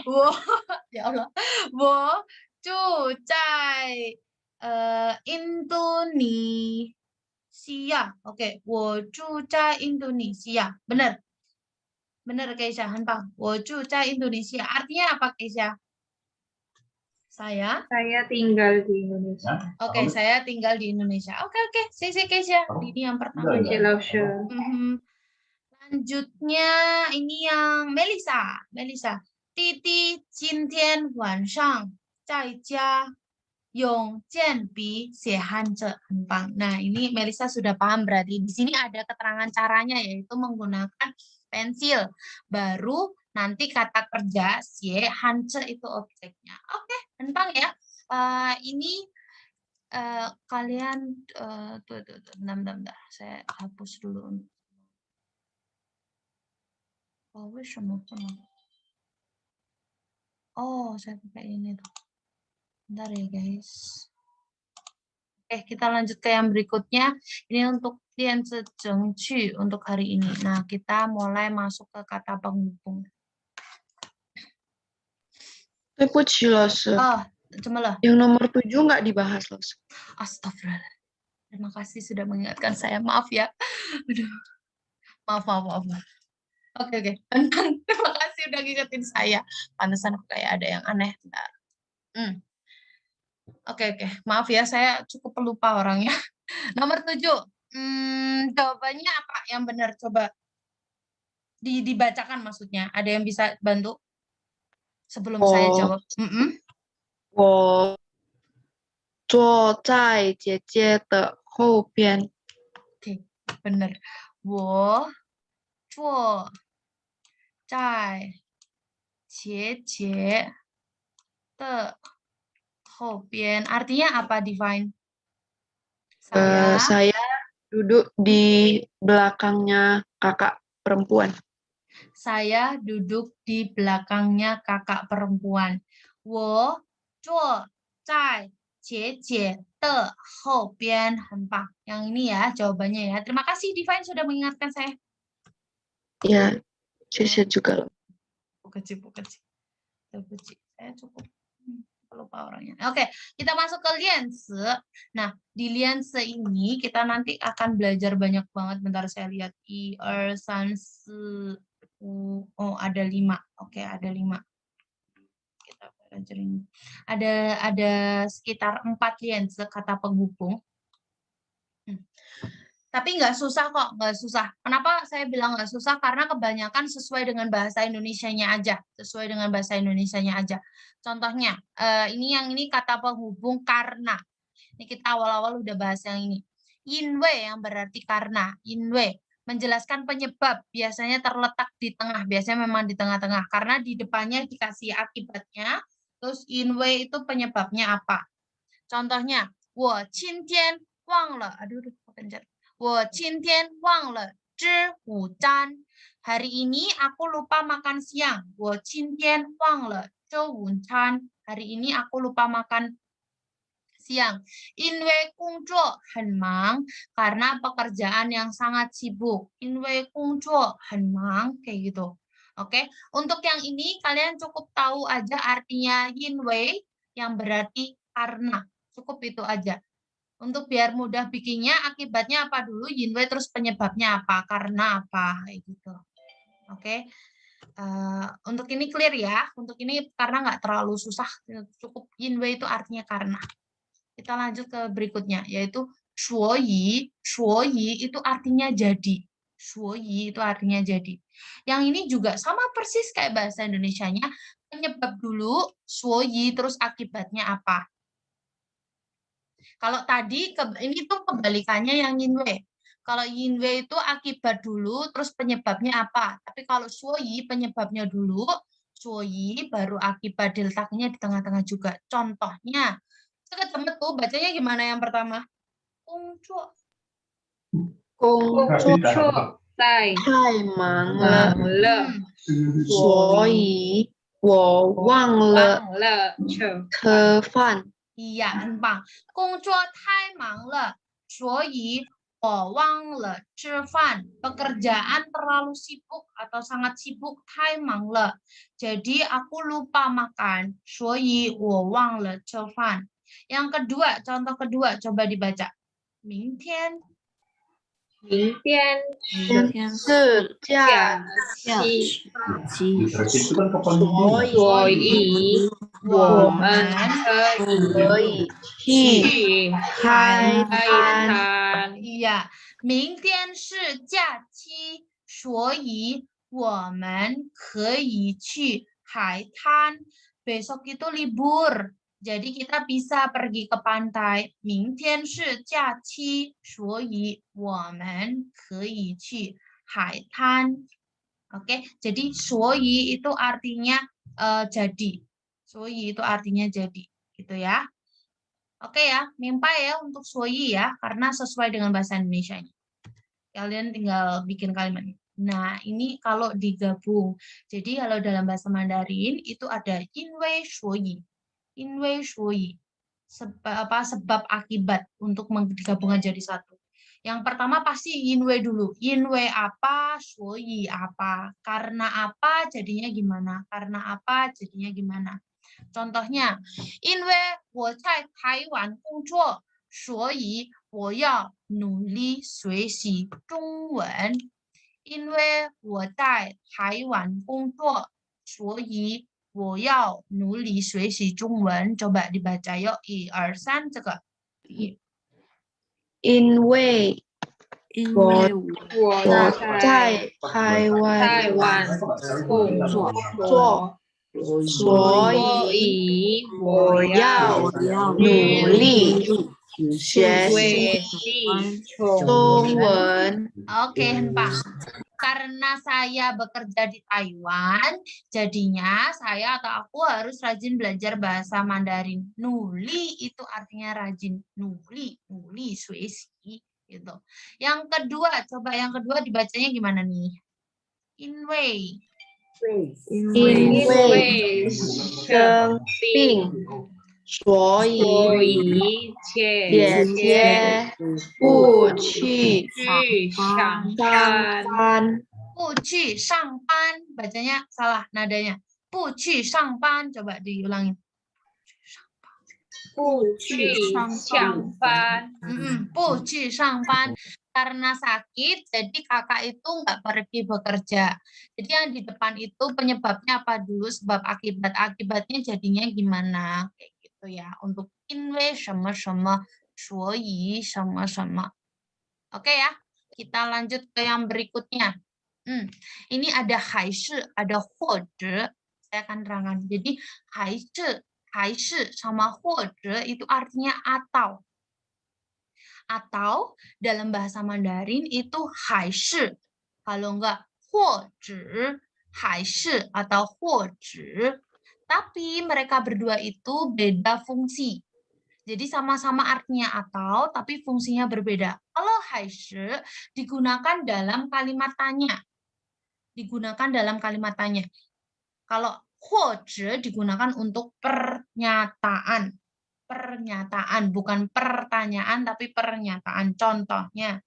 我 ya Allah，我住在印度尼西亚。Oke，我住在印度尼西亚。Benar, benar Keisha, 很棒。我住在印度尼西亚。Artinya apa Keisha? Saya tinggal di Indonesia. Oke, saya tinggal di Indonesia. Oke, Sisi Keisha. Ini yang pertama. Lanjutnya ini yang Melisa. Melisa. Titi 今天晚上在家用铅笔写汉字 很棒. Nah, ini Melisa sudah paham berarti. Di sini ada keterangan caranya yaitu menggunakan pensil. Baru nanti kata kerja xie hanzi itu objeknya. Oke, 很棒 ya. Ini kalian bentar, saya hapus dulu. Oh, 为什么不能? Oh, saya pakai ini tuh. Bentar ya, guys. Oke, kita lanjut ke yang berikutnya. Ini untuk Dianzi Zhengqu untuk hari ini. Nah, kita mulai masuk ke kata penghubung. 对不起，老师。 Oh, cuma Yang nomor 7 nggak dibahas, langsung. Astagfirullah. Terima kasih sudah mengingatkan saya. Maaf ya. Aduh. Maaf. Oke. Terima kasih udah ngingetin saya. Pantesan kayak ada yang aneh. Bentar. Oke. Maaf ya, saya cukup pelupa orangnya. Nomor 7. Jawabannya apa yang benar? Coba dibacakan maksudnya. Ada yang bisa bantu? Sebelum saya jawab. 我坐在姐姐的后边。 Oke, benar. 我坐在姐姐的后边. Artinya apa, Divine? Saya duduk di belakangnya kakak perempuan. Saya duduk di belakangnya kakak perempuan. 我坐在姐姐的后边. 很棒. Yang ini ya jawabannya ya. Terima kasih Divine sudah mengingatkan saya. Ya, saya juga. Kecil. Saya cukup lupa orangnya. Oke, kita masuk ke Lianzi. Nah, di Lianzi ini kita nanti akan belajar banyak banget. Bentar saya lihat. 1, 2, 3, 4, 5. Oh, ada 5. Oke, ada 5. Kita belajar ini. Ada sekitar 4 Lianzi kata penghubung. Tapi nggak susah kok, nggak susah. Kenapa saya bilang nggak susah? Karena kebanyakan sesuai dengan bahasa Indonesianya aja. Sesuai dengan bahasa Indonesianya aja. Contohnya, ini kata penghubung karena. Ini kita awal-awal udah bahas yang ini. Inwe yang berarti karena. Inwe menjelaskan penyebab. Biasanya terletak di tengah. Biasanya memang di tengah-tengah. Karena di depannya dikasih akibatnya. Terus inwe itu penyebabnya apa? Contohnya, 我今天忘了. Aduh, kepencet. 我今天忘了吃午餐. Hari ini aku lupa makan siang. 我今天忘了吃午餐. Hari ini aku lupa makan siang. 因为工作很忙 karena pekerjaan yang sangat sibuk. 因为工作很忙 kayak gitu. Oke, untuk yang ini kalian cukup tahu aja artinya yinwei yang berarti karena. Cukup itu aja. Untuk biar mudah bikinnya, akibatnya apa dulu, yinwei terus penyebabnya apa, karena apa, kayak gitu. Oke. Untuk ini clear ya, untuk ini karena nggak terlalu susah, cukup yinwei itu artinya karena. Kita lanjut ke berikutnya, yaitu shuoyi. Shuoyi itu artinya jadi. Shuoyi itu artinya jadi. Yang ini juga sama persis kayak bahasa Indonesianya, penyebab dulu, shuoyi terus akibatnya apa. Kalau tadi ini tuh kebalikannya yang yinwei. Kalau yinwei itu akibat dulu, terus penyebabnya apa. Tapi kalau shuoyi penyebabnya dulu, shuoyi baru akibat diletaknya di tengah-tengah juga. Contohnya, ketemu tuh bacanya gimana yang pertama? 工作工作太太忙忙了，了，所以我忘了吃饭。 Iya, 很棒。工作太忙了，所以我忘了吃饭. Pekerjaan terlalu sibuk atau sangat sibuk, 太忙了. Jadi aku lupa makan, 所以我忘了吃饭. Yang kedua, contoh kedua, coba dibaca. 明天是假期，所以我们可以去海滩。 Iya, 明天是假期，所以我们可以去海滩. Besok itu libur, jadi kita bisa pergi ke pantai. 明天是假期，所以我们可以去海滩. Oke, jadi 所以 itu artinya jadi. 所以 itu artinya jadi, gitu ya. Oke ya, mimpa ya untuk 所以 ya, karena sesuai dengan bahasa Indonesia ini. Kalian tinggal bikin kalimat. Nah, ini kalau digabung. Jadi kalau dalam bahasa Mandarin itu ada 因为所以, 因为所以, sebab akibat untuk digabungkan jadi satu. Yang pertama pasti 因为 dulu. 因为 apa, 所以 apa. Karena apa jadinya gimana? Karena apa jadinya gimana? Contohnya, 因为我在台湾工作，所以我要努力学习中文。因为我在台湾工作，所以我要努力学习中文. Coba dibaca yuk, 1, 2, 3, 这个。因为我在台湾工作，所以我要努力学习中文。 Oke, 很棒. Karena saya bekerja di Taiwan, jadinya saya atau aku harus rajin belajar bahasa Mandarin. Nuli itu artinya rajin. Nuli, nuli, 学习 gitu. Yang kedua, coba yang kedua dibacanya gimana nih? 因为生病，所以姐姐不去上班。 不去上班, bacanya salah nadanya. 不去上班, coba diulangin. 不去上班. Karena sakit, jadi kakak itu nggak pergi bekerja. Jadi yang di depan itu penyebabnya apa dulu, sebab akibat. Akibatnya jadinya gimana, kayak gitu ya. Untuk 因为什么什么，所以什么什么. Oke ya, kita lanjut ke yang berikutnya. Ini ada 还是, ada 或者. Saya akan terangkan. Jadi 还是 sama 或者 itu artinya atau. Atau dalam bahasa Mandarin itu 还是. Kalau enggak 或者, 还是 atau 或者. Tapi mereka berdua itu beda fungsi. Jadi sama-sama artinya atau, tapi fungsinya berbeda. Kalau 还是 digunakan dalam kalimat tanya. Digunakan dalam kalimat tanya. Kalau 或者 digunakan untuk pernyataan. Pernyataan, bukan pertanyaan, tapi pernyataan. Contohnya.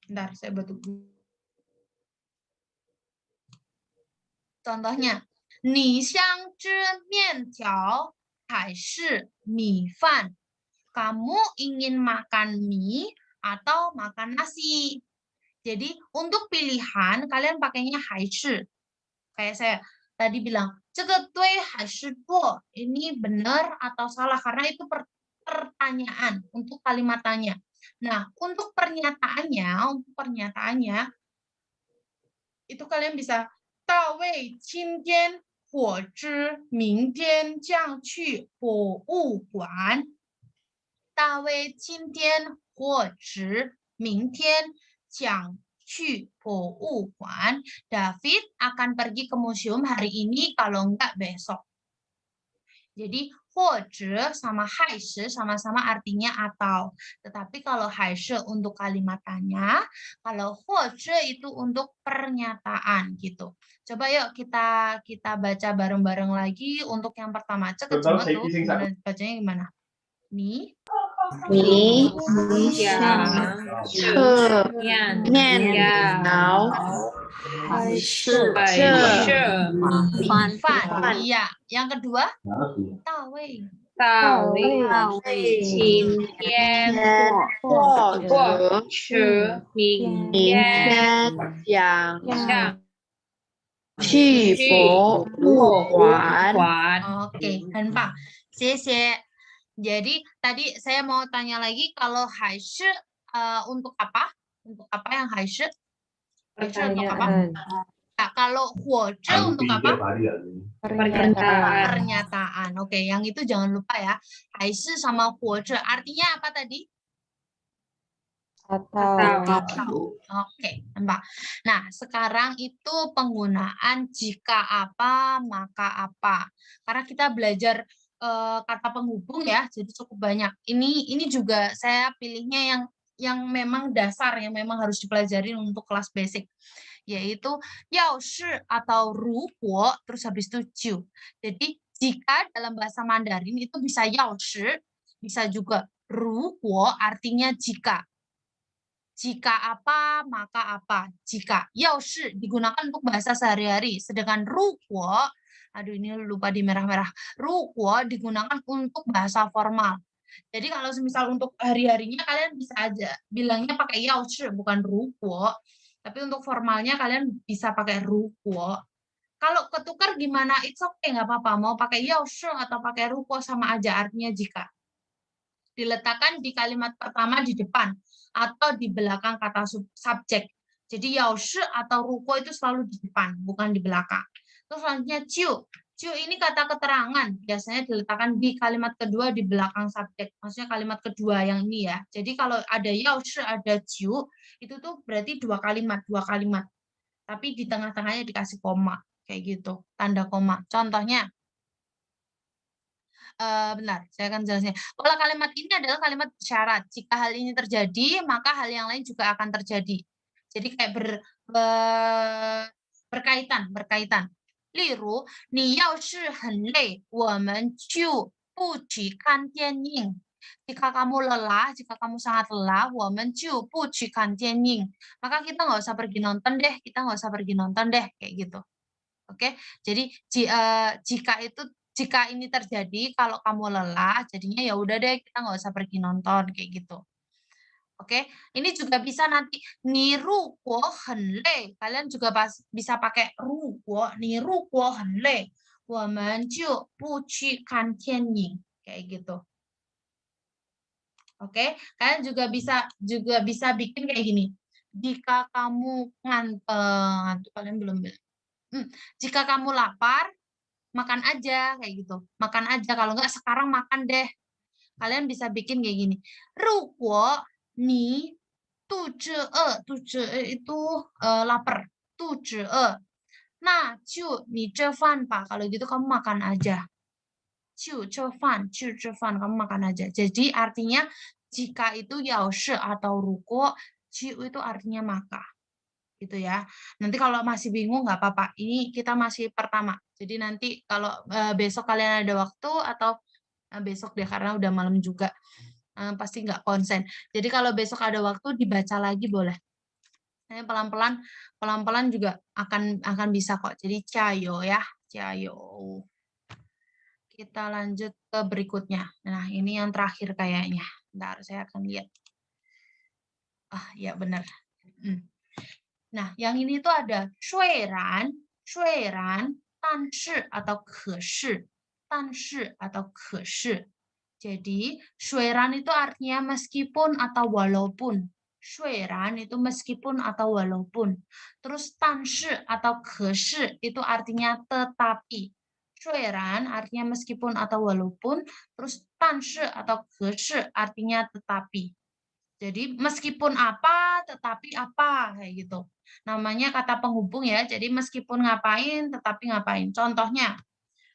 Bentar, saya batuk. Contohnya. 你想吃面条还是米饭? Kamu ingin makan mie atau makan nasi? Jadi untuk pilihan kalian pakainya 还是. Kayak saya tadi bilang, 这个对还是错? Ini benar atau salah? Karena itu pertanyaan untuk kalimat tanya. Nah, untuk pernyataannya itu kalian bisa 大卫今天火之明天将去博物馆. 大卫今天火之明天将去博物馆. David akan pergi ke museum hari ini, kalau enggak besok. Jadi 或者 sama 还是 sama-sama artinya atau. Tetapi kalau 还是 untuk kalimat tanya, kalau 或者 itu untuk pernyataan gitu. Coba yuk kita baca bareng-bareng lagi untuk yang pertama. Cek coba tuh gimana bacanya gimana? Nih. 你想测念念要了还是这米饭饭 iya. Yang kedua, 大卫大卫今天或者是明明天天想去去博物馆。 Oke, 很棒. 谢谢. Jadi tadi saya mau tanya lagi kalau 还是 untuk apa? Untuk apa yang 还是? 还是 untuk apa? Nah, kalau 或者 untuk apa? Pernyataan. Oke, yang itu jangan lupa ya. 还是 sama 或者 artinya apa tadi? Atau. Oke, Mbak. Nah, sekarang itu penggunaan jika apa, maka apa. Karena kita belajar kata penghubung ya, jadi cukup banyak. Ini juga saya pilihnya yang memang dasar, yang memang harus dipelajari untuk kelas basic, yaitu 要是 atau 如果, terus habis itu 就. Jadi jika dalam bahasa Mandarin itu bisa 要是, bisa juga 如果, artinya jika. Jika apa, maka apa. Jika. 要是 digunakan untuk bahasa sehari-hari. Sedangkan 如果, aduh ini lupa di merah-merah. 如果 digunakan untuk bahasa formal. Jadi kalau misal untuk hari-harinya kalian bisa aja bilangnya pakai 要是, bukan 如果. Tapi untuk formalnya kalian bisa pakai 如果. Kalau ketukar gimana? It's okay, nggak apa-apa. Mau pakai 要是 atau pakai 如果sama aja artinya jika. Diletakkan di kalimat pertama di depan atau di belakang kata subjek. Jadi 要是 atau 如果itu selalu di depan, bukan di belakang. Terus selanjutnya 就. 就 ini kata keterangan, biasanya diletakkan di kalimat kedua di belakang subjek. Maksudnya kalimat kedua yang ini ya. Jadi kalau ada 要是, ada 就, itu tuh berarti dua kalimat. Tapi di tengah-tengahnya dikasih koma, kayak gitu, tanda koma. Contohnya, benar, saya akan jelasnya. Pola kalimat ini adalah kalimat syarat. Jika hal ini terjadi, maka hal yang lain juga akan terjadi. Jadi kayak berkaitan. Liru, 你要是很累，我们就不去看电影. Jika kamu lelah, jika kamu sangat lelah, 我们就不去看电影. Maka kita nggak usah pergi nonton deh, kayak gitu. Oke, jadi jika ini terjadi, kalau kamu lelah, jadinya ya udah deh, kita nggak usah pergi nonton, kayak gitu. Oke, ini juga bisa nanti ni ru guo hen lei. Kalian juga bisa pakai ru guo, ni ru guo hen lei, 我们就不去看电影, kayak gitu. Oke, kalian juga bisa bikin kayak gini. Jika kamu ngantuk, kalian belum bilang. Jika kamu lapar, makan aja, kayak gitu. Makan aja, kalau enggak sekarang makan deh. Kalian bisa bikin kayak gini. 如果你肚子饿, itu lapar. 肚子饿. Nah, 就你吃饭吧. Kalau gitu kamu makan aja. 就吃饭, kamu makan aja. Jadi artinya jika itu 要是 atau 如果, 就 itu artinya maka. Gitu ya. Nanti kalau masih bingung nggak apa-apa. Ini kita masih pertama. Jadi nanti kalau besok kalian ada waktu atau besok deh karena udah malam juga. Pasti nggak konsen. Jadi kalau besok ada waktu dibaca lagi boleh. Nanti pelan-pelan juga akan bisa kok. Jadi cayo ya, cayo. Kita lanjut ke berikutnya. Nah, ini yang terakhir kayaknya. Bentar, saya akan lihat. Ya benar. Nah, yang ini tuh ada 虽然, 但是 atau 可是, 但是 atau 可是. Jadi, 虽然 itu artinya meskipun atau walaupun. 虽然 itu meskipun atau walaupun. Terus 但是 atau 可是 itu artinya tetapi. 虽然 artinya meskipun atau walaupun. Terus 但是 atau 可是 artinya tetapi. Jadi meskipun apa, tetapi apa, kayak gitu. Namanya kata penghubung ya. Jadi meskipun ngapain, tetapi ngapain. Contohnya,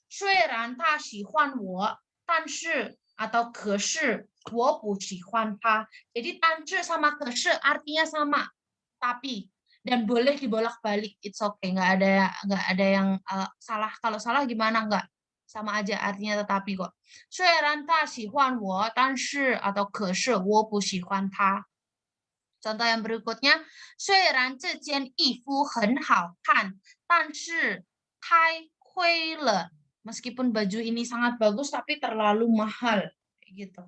虽然他喜欢我，但是 atau 可是我不喜欢他. Jadi 但是 sama 可是 artinya sama, tapi dan boleh dibolak-balik. It's okay, nggak ada yang salah. Kalau salah gimana nggak? Sama aja artinya tetapi kok. 虽然他喜欢我，但是 atau 可是我不喜欢他. Contoh yang berikutnya, 虽然这件衣服很好看，但是太贵了. Meskipun baju ini sangat bagus, tapi terlalu mahal. Kayak gitu.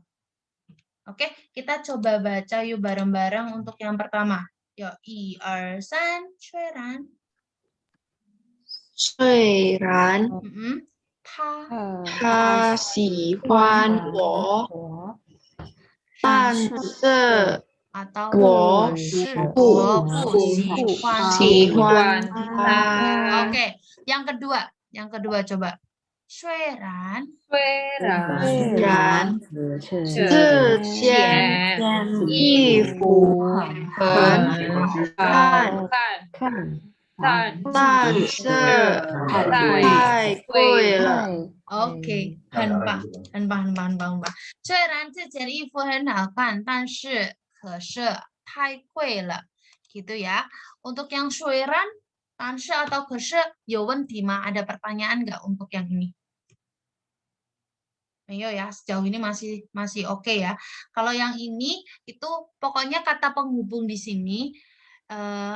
Oke, kita coba baca yuk bareng-bareng untuk yang pertama. Yuk, 1, 2, 3, 虽然虽然他喜欢我，但是 atau 我我不喜欢他。 Oke, yang kedua coba. 虽然虽然这件衣服很好看，但是太贵了。 OK，很棒，很棒，很棒，很棒，很棒。虽然这件衣服很好看，但是可是太贵了，gitu ya. Untuk yang 虽然, 但是 atau 可是 有问题吗? Ada pertanyaan nggak untuk yang ini? Ayo ya, sejauh ini masih oke ya. Kalau yang ini itu pokoknya kata penghubung di sini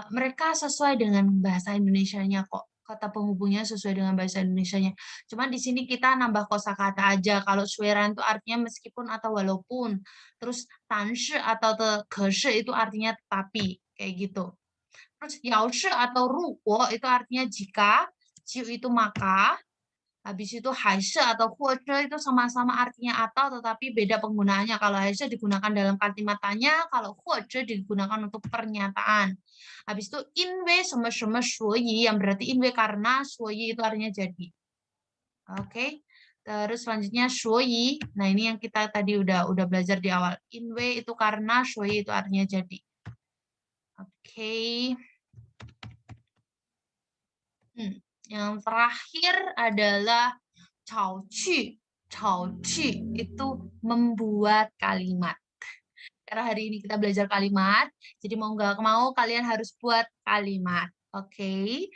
mereka sesuai dengan bahasa Indonesianya kok. Kata penghubungnya sesuai dengan bahasa Indonesianya. Cuma di sini kita nambah kosakata aja. Kalau 虽然itu artinya meskipun atau walaupun. Terus 但是 atau 可是itu artinya tetapi, kayak gitu. Terus 要是 atau 如果itu artinya jika, 就 itu maka. Habis itu 还是 atau 或者 itu sama-sama artinya atau tetapi beda penggunaannya. Kalau 还是 digunakan dalam kalimat tanya, kalau 或者 digunakan untuk pernyataan. Habis itu 因为 什么什么所以 yang berarti 因为 karena, 所以 itu artinya jadi. Oke. Terus selanjutnya 所以. Nah, ini yang kita tadi udah belajar di awal. 因为 itu karena, 所以 itu artinya jadi. Oke. Yang terakhir adalah 炒句. 炒句itu membuat kalimat. Karena hari ini kita belajar kalimat, jadi mau nggak mau kalian harus buat kalimat. Oke.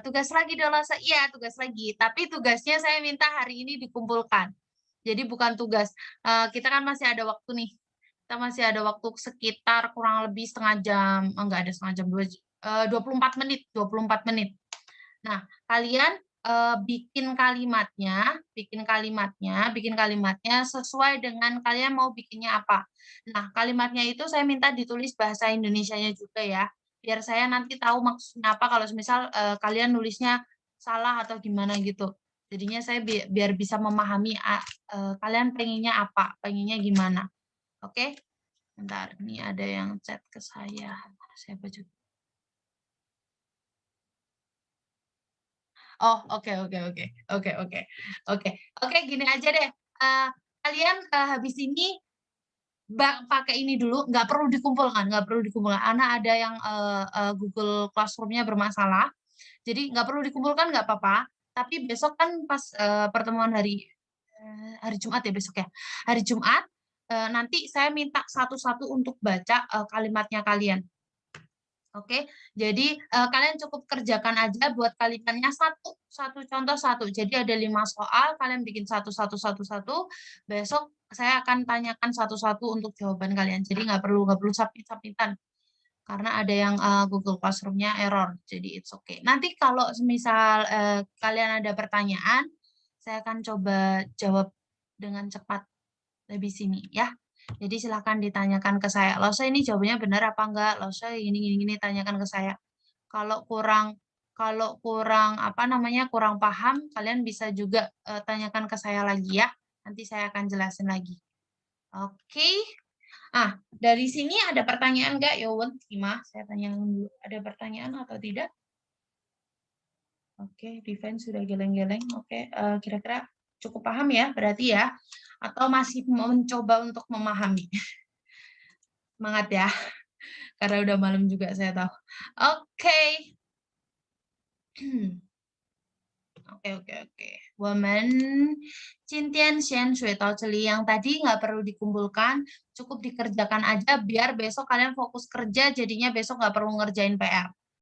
Tugas lagi dong, iya tugas lagi. Tapi tugasnya saya minta hari ini dikumpulkan. Jadi bukan tugas. Kita kan masih ada waktu nih. Kita masih ada waktu sekitar kurang lebih setengah jam. Enggak ada setengah jam, 24 menit. 24 menit. Nah, kalian bikin kalimatnya sesuai dengan kalian mau bikinnya apa. Nah, kalimatnya itu saya minta ditulis bahasa Indonesianya juga ya, biar saya nanti tahu maksudnya apa kalau misal kalian nulisnya salah atau gimana gitu. Jadinya saya biar bisa memahami kalian pengennya apa, pengennya gimana. Oke? Bentar, ini ada yang chat ke saya. Saya baca. Oh, oke. Oke, gini aja deh. Kalian habis ini pakai ini dulu, nggak perlu dikumpulkan. Karena ada yang Google Classroom-nya bermasalah. Jadi nggak perlu dikumpulkan, nggak apa-apa. Tapi besok kan pas pertemuan hari Jumat ya besok ya. Hari Jumat, nanti saya minta satu-satu untuk baca kalimatnya kalian. Oke, jadi kalian cukup kerjakan aja buat kalimatnya satu contoh satu. Jadi ada 5 soal, kalian bikin satu. Besok saya akan tanyakan satu-satu untuk jawaban kalian. Jadi nggak perlu sapit-sapitan karena ada yang Google Classroom-nya error. Jadi it's okay. Nanti kalau misal kalian ada pertanyaan, saya akan coba jawab dengan cepat lebih sini ya. Jadi silakan ditanyakan ke saya. Lose ini jawabannya benar apa enggak? Lose gini tanyakan ke saya. Kalau kurang kurang paham, kalian bisa juga tanyakan ke saya lagi ya. Nanti saya akan jelasin lagi. Oke. Dari sini ada pertanyaan enggak? Yowon, Tima, saya tanya dulu. Ada pertanyaan atau tidak? Oke, defense sudah geleng-geleng. Oke, kira-kira cukup paham ya berarti ya? Atau masih mencoba untuk memahami? Semangat ya, karena udah malam juga saya tahu. Oke. Oke. Woman, Cintian Shen Shui Tao Celi yang tadi nggak perlu dikumpulkan, cukup dikerjakan aja biar besok kalian fokus kerja, jadinya besok nggak perlu ngerjain PR.